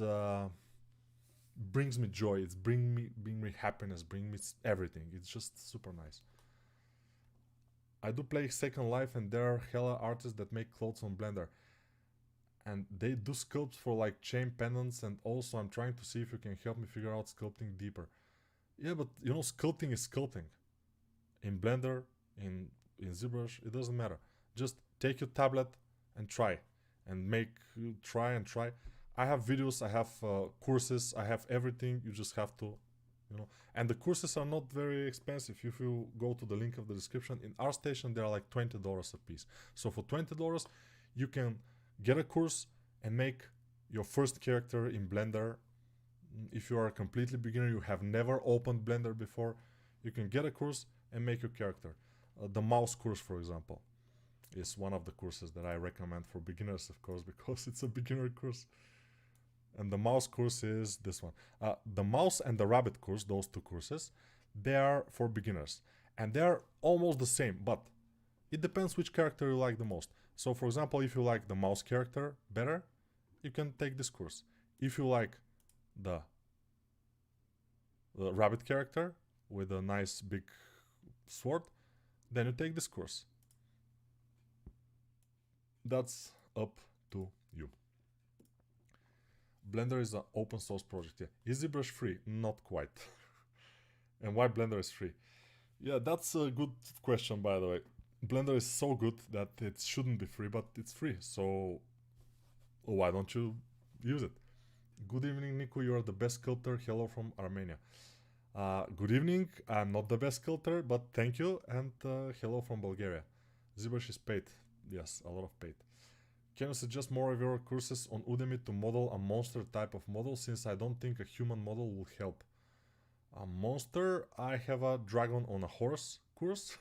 brings me joy, it's bring me happiness, bring me everything. It's just super nice. I do play Second Life, and there are hella artists that make clothes on Blender, and they do sculpts for like chain pendants, and also I'm trying to see if you can help me figure out sculpting deeper. Yeah, but you know, sculpting is sculpting. In Blender, in ZBrush, it doesn't matter. Just take your tablet and try. And try and try. I have videos, I have courses, I have everything. You just have to, you know. And the courses are not very expensive. If you go to the link of the description, in Artstation, they're like $20 a piece. So for $20, you can get a course and make your first character in Blender. If you are a completely beginner, you have never opened Blender before, you can get a course and make your character. The mouse course, for example, is one of the courses that I recommend for beginners, of course, because it's a beginner course. And the mouse course is this one. The mouse and the rabbit course, those two courses, they are for beginners. And they're almost the same, but it depends which character you like the most. So, for example, if you like the mouse character better, you can take this course. If you like the rabbit character with a nice big sword, then you take this course. That's up to you. Blender is an open source project. Yeah. Is ZBrush free? Not quite. And why Blender is free? Yeah, that's a good question, by the way. Blender is so good that it shouldn't be free, but it's free. So why don't you use it? Good evening, Nico. You are the best sculptor. Hello from Armenia. Good evening. I'm not the best sculptor, but thank you. And hello from Bulgaria. ZBrush is paid. Yes, a lot of paid. Can you suggest more of your courses on Udemy to model a monster type of model, since I don't think a human model will help? A monster? I have a dragon on a horse course.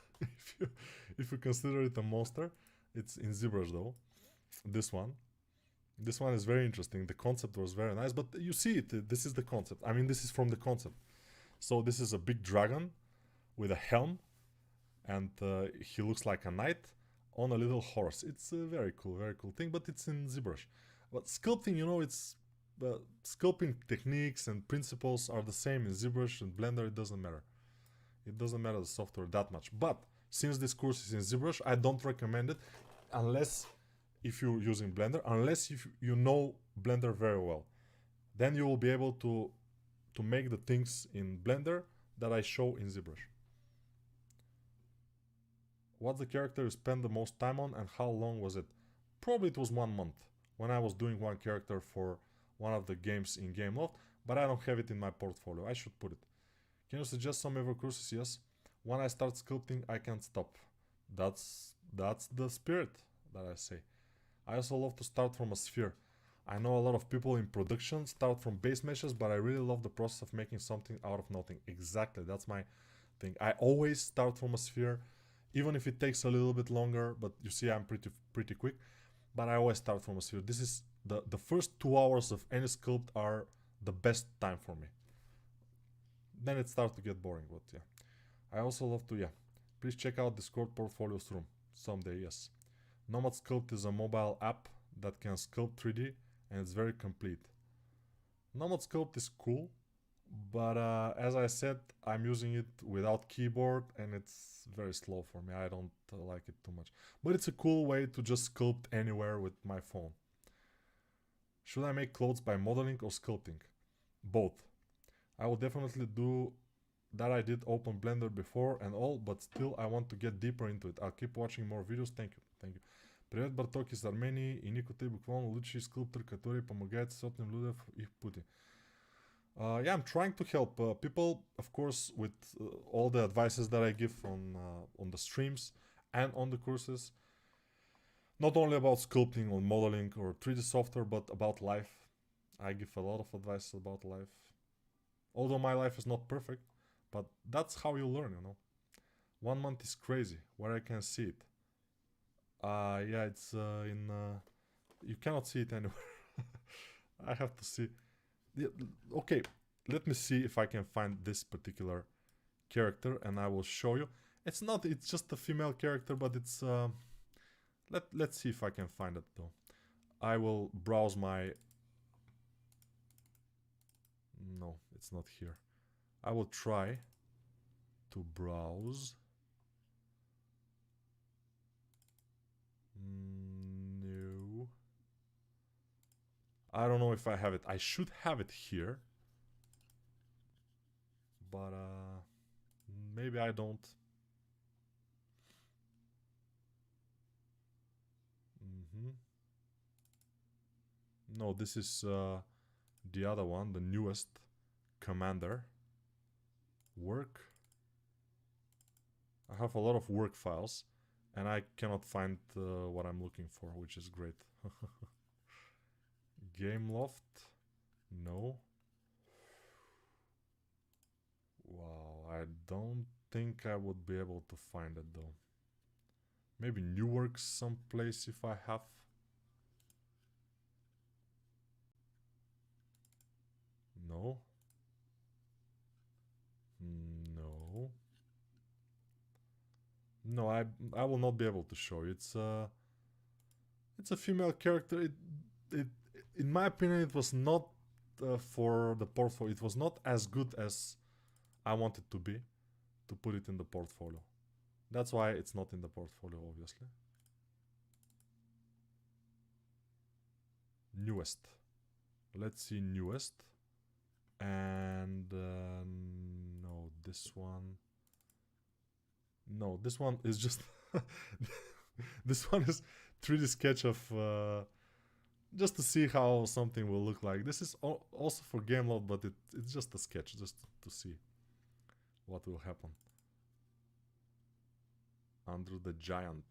if you consider it a monster. It's in ZBrush though. This one is very interesting. The concept was very nice, but you see it. This is the concept. I mean, this is from the concept. So this is a big dragon with a helm, and he looks like a knight on a little horse. It's a very cool thing, but it's in ZBrush. But sculpting, you know, it's sculpting techniques and principles are the same in ZBrush and Blender. It doesn't matter. It doesn't matter the software that much. But since this course is in ZBrush, I don't recommend it unless if you're using Blender, unless if you know Blender very well. Then you will be able to make the things in Blender that I show in ZBrush. What's the character you spend the most time on and how long was it? Probably it was 1 month when I was doing one character for one of the games in Gameloft, but I don't have it in my portfolio. I should put it. Can you suggest some of your courses? Yes. When I start sculpting, I can't stop. That's the spirit that I say. I also love to start from a sphere. I know a lot of people in production start from base meshes, but I really love the process of making something out of nothing. Exactly, that's my thing. I always start from a sphere, even if it takes a little bit longer, but you see I'm pretty quick, but I always start from a sphere. This is the first 2 hours of any sculpt are the best time for me. Then it starts to get boring, but yeah. I also love to, please check out Discord portfolios room someday, yes. Nomad Sculpt is a mobile app that can sculpt 3D and it's very complete. Nomad Sculpt is cool, but as I said, I'm using it without keyboard and it's very slow for me. I don't like it too much. But it's a cool way to just sculpt anywhere with my phone. Should I make clothes by modeling or sculpting? Both. I will definitely do that. I did open Blender before and all, but still I want to get deeper into it. I'll keep watching more videos. Thank you. Привет, Барток из Армении и Нико, ты буквално лучший скульптор, который помогает сотням людей в их пути. Yeah, I'm trying to help people, of course, with all the advices that I give on the streams and on the courses. Not only about sculpting or modeling or 3D software, but about life. I give a lot of advice about life. Although my life is not perfect, but that's how you learn, you know. 1 month is crazy, where I can see it. Yeah, it's in... you cannot see it anywhere. I have to see... Yeah, okay, let me see if I can find this particular character and I will show you. It's just a female character, but it's... let's see if I can find it though. I will browse my... No, it's not here. I will try to browse. No. I don't know if I have it. I should have it here. But maybe I don't. No, this is the other one, the newest commander. Work. I have a lot of work files and I cannot find what I'm looking for, which is great. Gameloft? No. Wow, I don't think I would be able to find it though. Maybe New Works someplace if I have. No. No. No, I will not be able to show you. It's a female character. It in my opinion it was not for the portfolio. It was not as good as I wanted to be to put it in the portfolio. That's why it's not in the portfolio, obviously. Newest. Let's see newest. And no, this one. No, this one is just this one is 3D sketch of just to see how something will look like. This is also for Gameloft, but it's just a sketch, just to see what will happen. Andrew the Giant.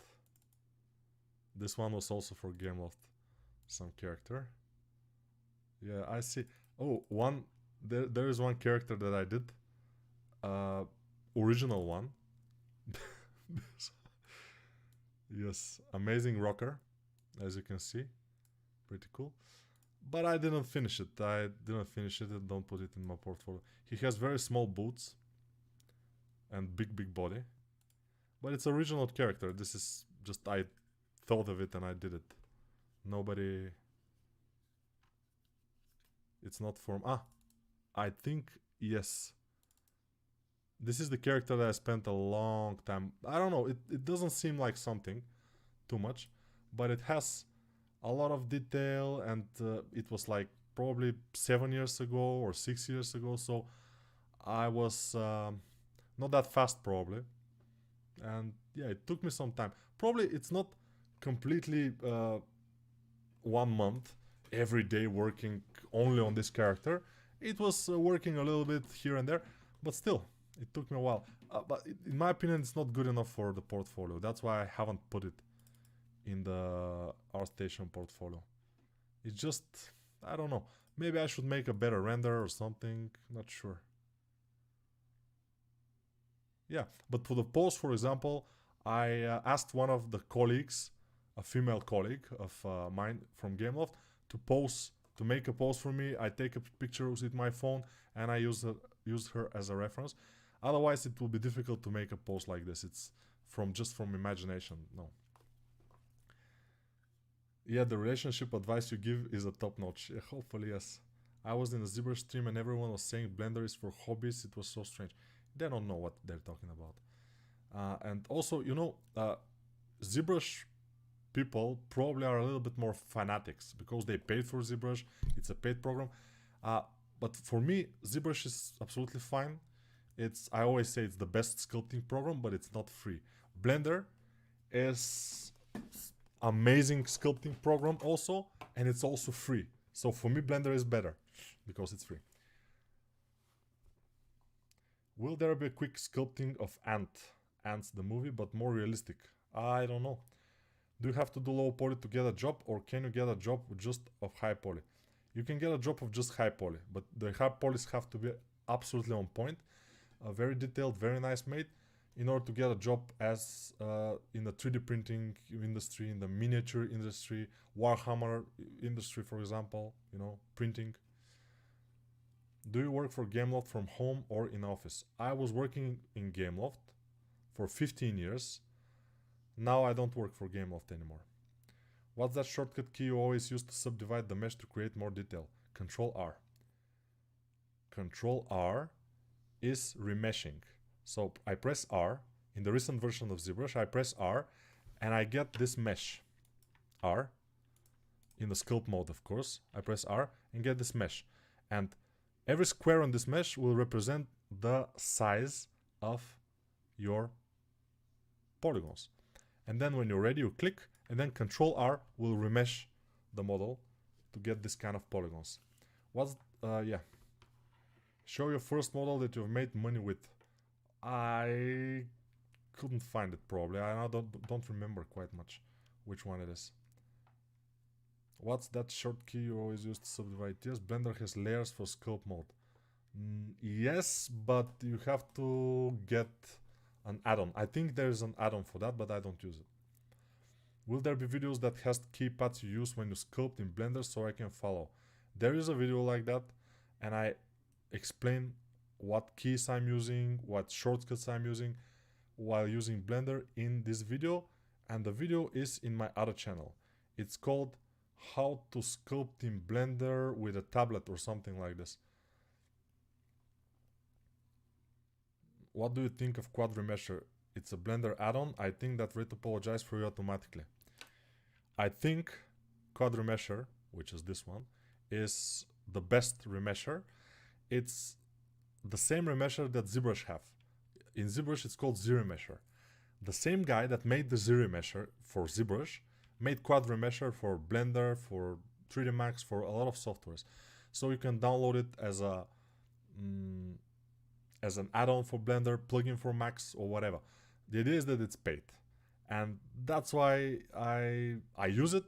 This one was also for Gameloft. Some character. Yeah, I see. Oh, one. There is one character that I did. Original one. Yes, amazing rocker, as you can see. Pretty cool. But I didn't finish it. I don't put it in my portfolio. He has very small boots and big body. But it's original character. This is just, I thought of it and I did it. Nobody... It's not from... I think, yes. This is the character that I spent a long time... I don't know, it doesn't seem like something too much. But it has a lot of detail and it was like probably 7 years ago or 6 years ago. So I was not that fast probably. And yeah, it took me some time. Probably it's not completely 1 month every day working only on this character. It was working a little bit here and there, but still, it took me a while. But in my opinion, it's not good enough for the portfolio. That's why I haven't put it in the Artstation portfolio. It's just, I don't know. Maybe I should make a better render or something. Not sure. Yeah, but for the pose, for example, I asked one of the colleagues, a female colleague of mine from Gameloft, to make a pose for me. I take a picture with my phone and I use her as a reference. Otherwise, it will be difficult to make a pose like this. It's just from imagination. No. Yeah, the relationship advice you give is a top notch. Yeah, hopefully, yes. I was in a ZBrush stream and everyone was saying Blender is for hobbies. It was so strange. They don't know what they're talking about. And also, you know, ZBrush people probably are a little bit more fanatics because they paid for ZBrush. It's a paid program. But for me, ZBrush is absolutely fine. I always say it's the best sculpting program, but it's not free. Blender is amazing sculpting program also, and it's also free. So for me, Blender is better because it's free. Will there be a quick sculpting of Ants the movie, but more realistic? I don't know. Do you have to do low poly to get a job, or can you get a job just of high poly? You can get a job of just high poly, but the high polys have to be absolutely on point, very detailed, very nice made, in order to get a job as in the 3D printing industry, in the miniature industry, Warhammer industry, for example, you know, printing. Do you work for Gameloft from home or in office? I was working in Gameloft for 15 years. Now I don't work for Gameloft anymore. What's that shortcut key you always use to subdivide the mesh to create more detail? Control R. Control R is remeshing. So I press R. In the recent version of ZBrush, I press R and I get this mesh. R. In the sculpt mode, of course. I press R and get this mesh. And every square on this mesh will represent the size of your polygons. And then when you're ready, you click, and then Control R will remesh the model to get this kind of polygons. Yeah. Show your first model that you've made money with. I couldn't find it probably. I don't remember quite much which one it is. What's that short key you always use to subdivide tiers? Blender has layers for sculpt mode. Yes, but you have to get an add-on. I think there's an add-on for that, but I don't use it. Will there be videos that has key paths you use when you sculpt in Blender so I can follow? There is a video like that, and I explain what keys I'm using, what shortcuts I'm using while using Blender in this video, and the video is in my other channel. It's called How to Sculpt in Blender with a Tablet or something like this. What do you think of Quad Remesher? It's a Blender add-on. I think that retopologize for you automatically. I think Quad Remesher, which is this one, is the best remesher. It's the same remesher that ZBrush have. In ZBrush it's called Z-Remesher. The same guy that made the Z-Remesher for ZBrush made Quad Remesher for Blender, for 3D Max, for a lot of softwares. So you can download it as a as an add-on for Blender, plugin for Max, or whatever. The idea is that it's paid, and that's why I use it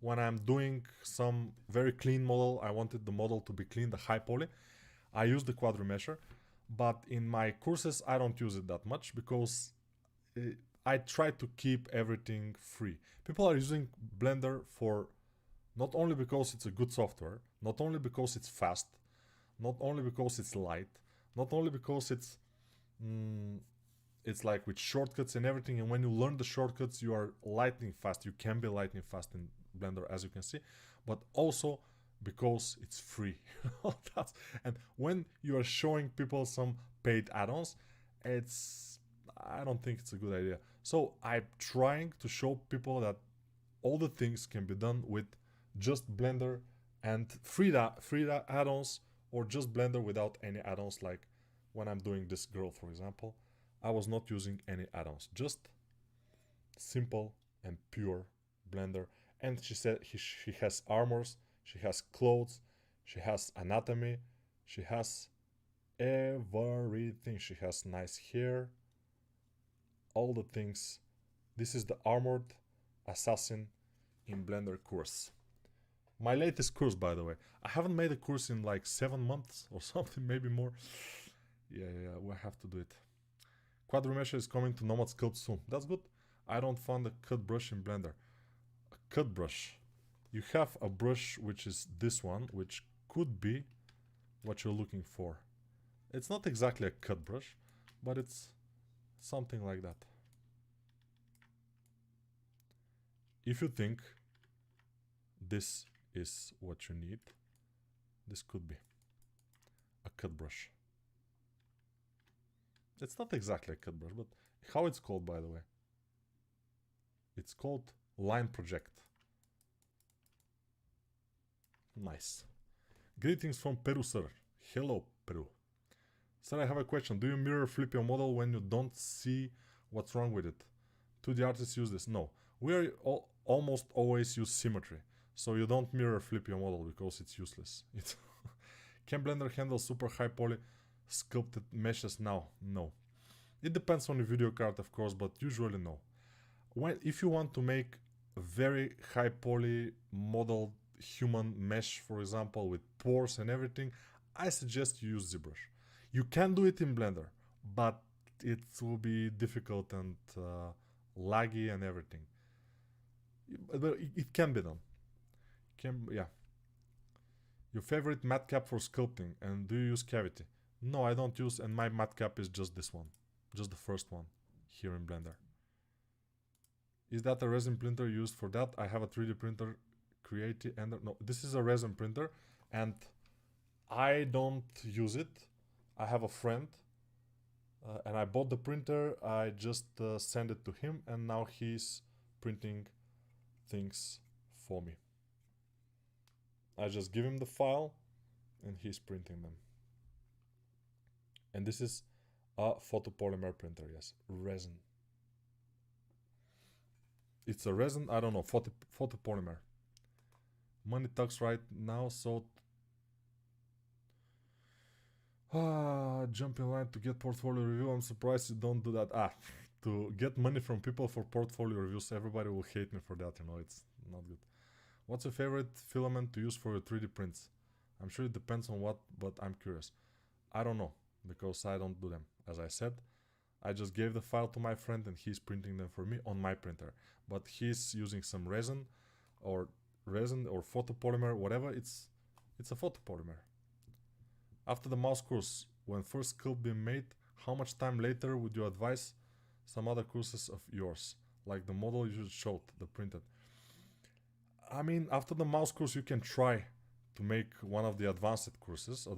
when I'm doing some very clean model. I wanted the model to be clean, the high poly. I use the Quad Remesher, but in my courses I don't use it that much because I try to keep everything free. People are using Blender for not only because it's a good software, not only because it's fast, not only because it's light, not only because it's like with shortcuts and everything, and when you learn the shortcuts you are lightning fast. You can be lightning fast in Blender, as you can see, but also because it's free. And when you are showing people some paid add-ons, I don't think it's a good idea. So I'm trying to show people that all the things can be done with just Blender and free add-ons, or just Blender without any add-ons. Like when I'm doing this girl, for example, I was not using any add-ons, just simple and pure Blender. And she said she has armors, she has clothes, she has anatomy, she has everything. She has nice hair, all the things. This is the Armored Assassin in Blender course. My latest course, by the way. I haven't made a course in like 7 months or something, maybe more. Yeah, we'll have to do it. Quad Remesher is coming to Nomad Sculpt soon. That's good. I don't find a cut brush in Blender. A cut brush. You have a brush which is this one, which could be what you're looking for. It's not exactly a cut brush, but it's something like that. If you think this is what you need, this could be a cut brush. It's not exactly a cut brush, but how it's called, by the way? It's called Line Project. Nice. Greetings from Peru, sir. Hello, Peru. Sir, I have a question. Do you mirror flip your model when you don't see what's wrong with it? 2D artists use this? No. We are almost always use symmetry. So you don't mirror flip your model because it's useless. Can Blender handle super high poly sculpted meshes now? No. It depends on the video card, of course, but usually no. If you want to make a very high poly model human mesh, for example, with pores and everything, I suggest you use ZBrush. You can do it in Blender, but it will be difficult and laggy and everything. But it can be done. Yeah. Your favorite matte cap for sculpting, and do you use cavity? No, I don't use, and my matte cap is just this one. Just the first one here in Blender. Is that a resin printer used for that? I have a 3D printer, Creative Ender. No, this is a resin printer, and I don't use it. I have a friend, and I bought the printer. I just sent it to him, and now he's printing things for me. I just give him the file, and he's printing them. And this is a photopolymer printer, yes, resin. It's a resin, I don't know, photopolymer. Money talks right now, so jump in line to get portfolio review. I'm surprised you don't do that. To get money from people for portfolio reviews, everybody will hate me for that, you know, it's not good. What's your favorite filament to use for your 3D prints? I'm sure it depends on what, but I'm curious. I don't know, because I don't do them. As I said, I just gave the file to my friend and he's printing them for me on my printer. But he's using some resin or photopolymer, whatever. It's a photopolymer. After the mouse course, when first sculpt being made, how much time later would you advise some other courses of yours, like the model you just showed, the printed? I mean, after the mouse course, you can try to make one of the advanced courses.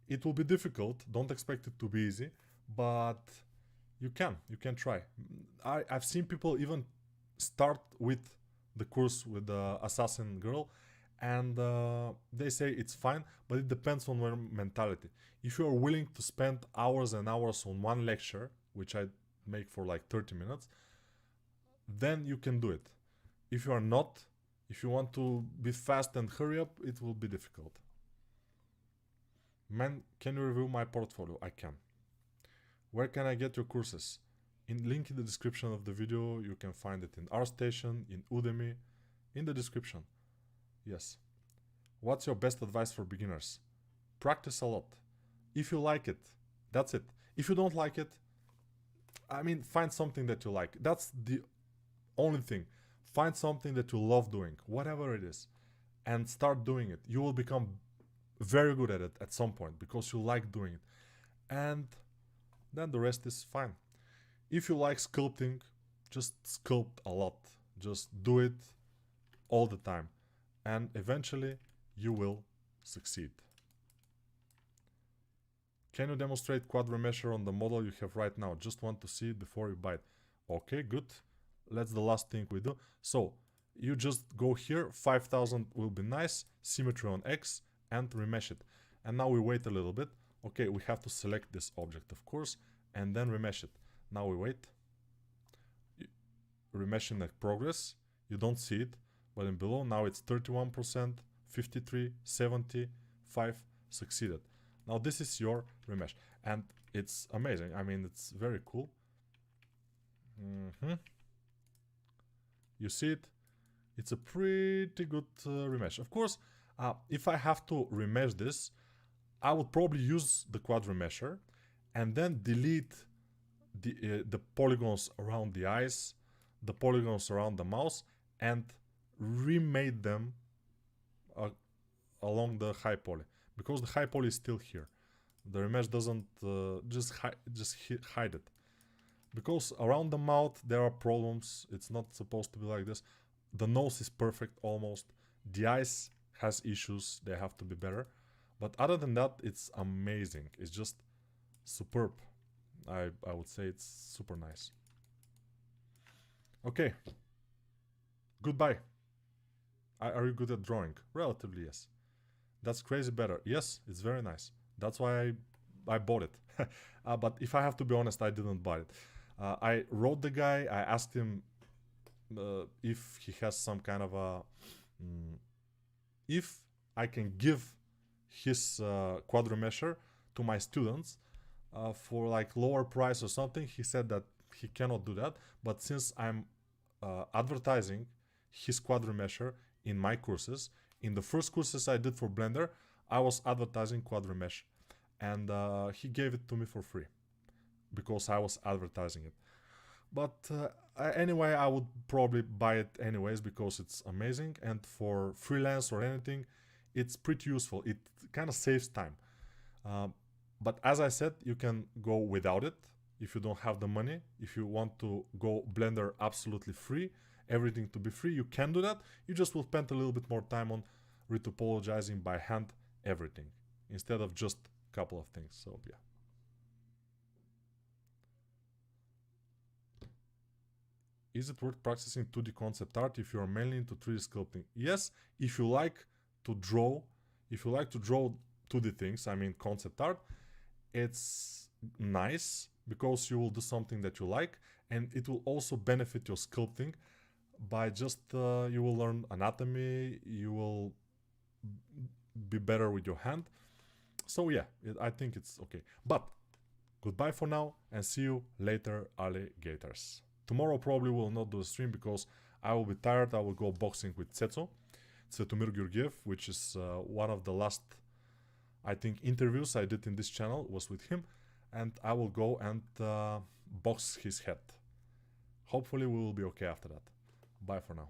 It will be difficult. Don't expect it to be easy, but you can try. I've seen people even start with the course with the assassin girl, and they say it's fine, but it depends on your mentality. If you are willing to spend hours and hours on one lecture, which I make for like 30 minutes, then you can do it. If you are not, if you want to be fast and hurry up, it will be difficult. Man, can you review my portfolio? I can. Where can I get your courses? Link in the description of the video. You can find it in Artstation, in Udemy, in the description. Yes. What's your best advice for beginners? Practice a lot. If you like it, that's it. If you don't like it, I mean, find something that you like. That's the only thing. Find something that you love doing, whatever it is, and start doing it. You will become very good at it at some point because you like doing it. And then the rest is fine. If you like sculpting, just sculpt a lot. Just do it all the time. And eventually you will succeed. Can you demonstrate quad remesher on the model you have right now? Just want to see it before you buy it. Okay, good. That's the last thing we do. So you just go here, 5000 will be nice, symmetry on X, and remesh it. And now we wait a little bit. Okay, we have to select this object, of course, and then remesh it. Now we wait. Remeshing in progress. You don't see it, but in below now it's 31%, 53, 75, succeeded. Now this is your remesh, and it's amazing. I mean, it's very cool. You see it? It's a pretty good remesh. Of course, if I have to remesh this, I would probably use the quad remesher and then delete the polygons around the eyes, the polygons around the mouse, and remade them along the high poly, because the high poly is still here. The remesh doesn't just hide it, because around the mouth there are problems. It's not supposed to be like this. The nose is perfect almost. The eyes has issues, they have to be better, but other than that, it's amazing. It's just superb. I would say it's super nice. Okay, goodbye. Are you good at drawing? Relatively, yes. That's crazy better. Yes, it's very nice. That's why I bought it. But if I have to be honest, I didn't buy it. I wrote the guy, I asked him if he has some kind of a... if I can give his quad remesher to my students for like lower price or something. He said that he cannot do that, but since I'm advertising his quad remesher in my courses, in the first courses I did for Blender, I was advertising quad remesh, and he gave it to me for free because I was advertising it. But anyway, I would probably buy it anyways because it's amazing, and for freelance or anything, it's pretty useful. It kind of saves time. But as I said, you can go without it if you don't have the money. If you want to go Blender absolutely free, everything to be free, you can do that. You just will spend a little bit more time on retopologizing by hand everything instead of just a couple of things. So yeah. Is it worth practicing 2D concept art if you are mainly into 3D sculpting? Yes, if you like to draw, 2D things, I mean concept art, it's nice because you will do something that you like, and it will also benefit your sculpting by just you will learn anatomy, you will be better with your hand. So yeah, I think it's okay. But goodbye for now and see you later, alligators. Tomorrow probably will not do a stream because I will be tired. I will go boxing with Tsetumir Georgiev, which is one of the last, I think, interviews I did in this channel was with him, and I will go and box his head. Hopefully we will be okay after that. Bye for now.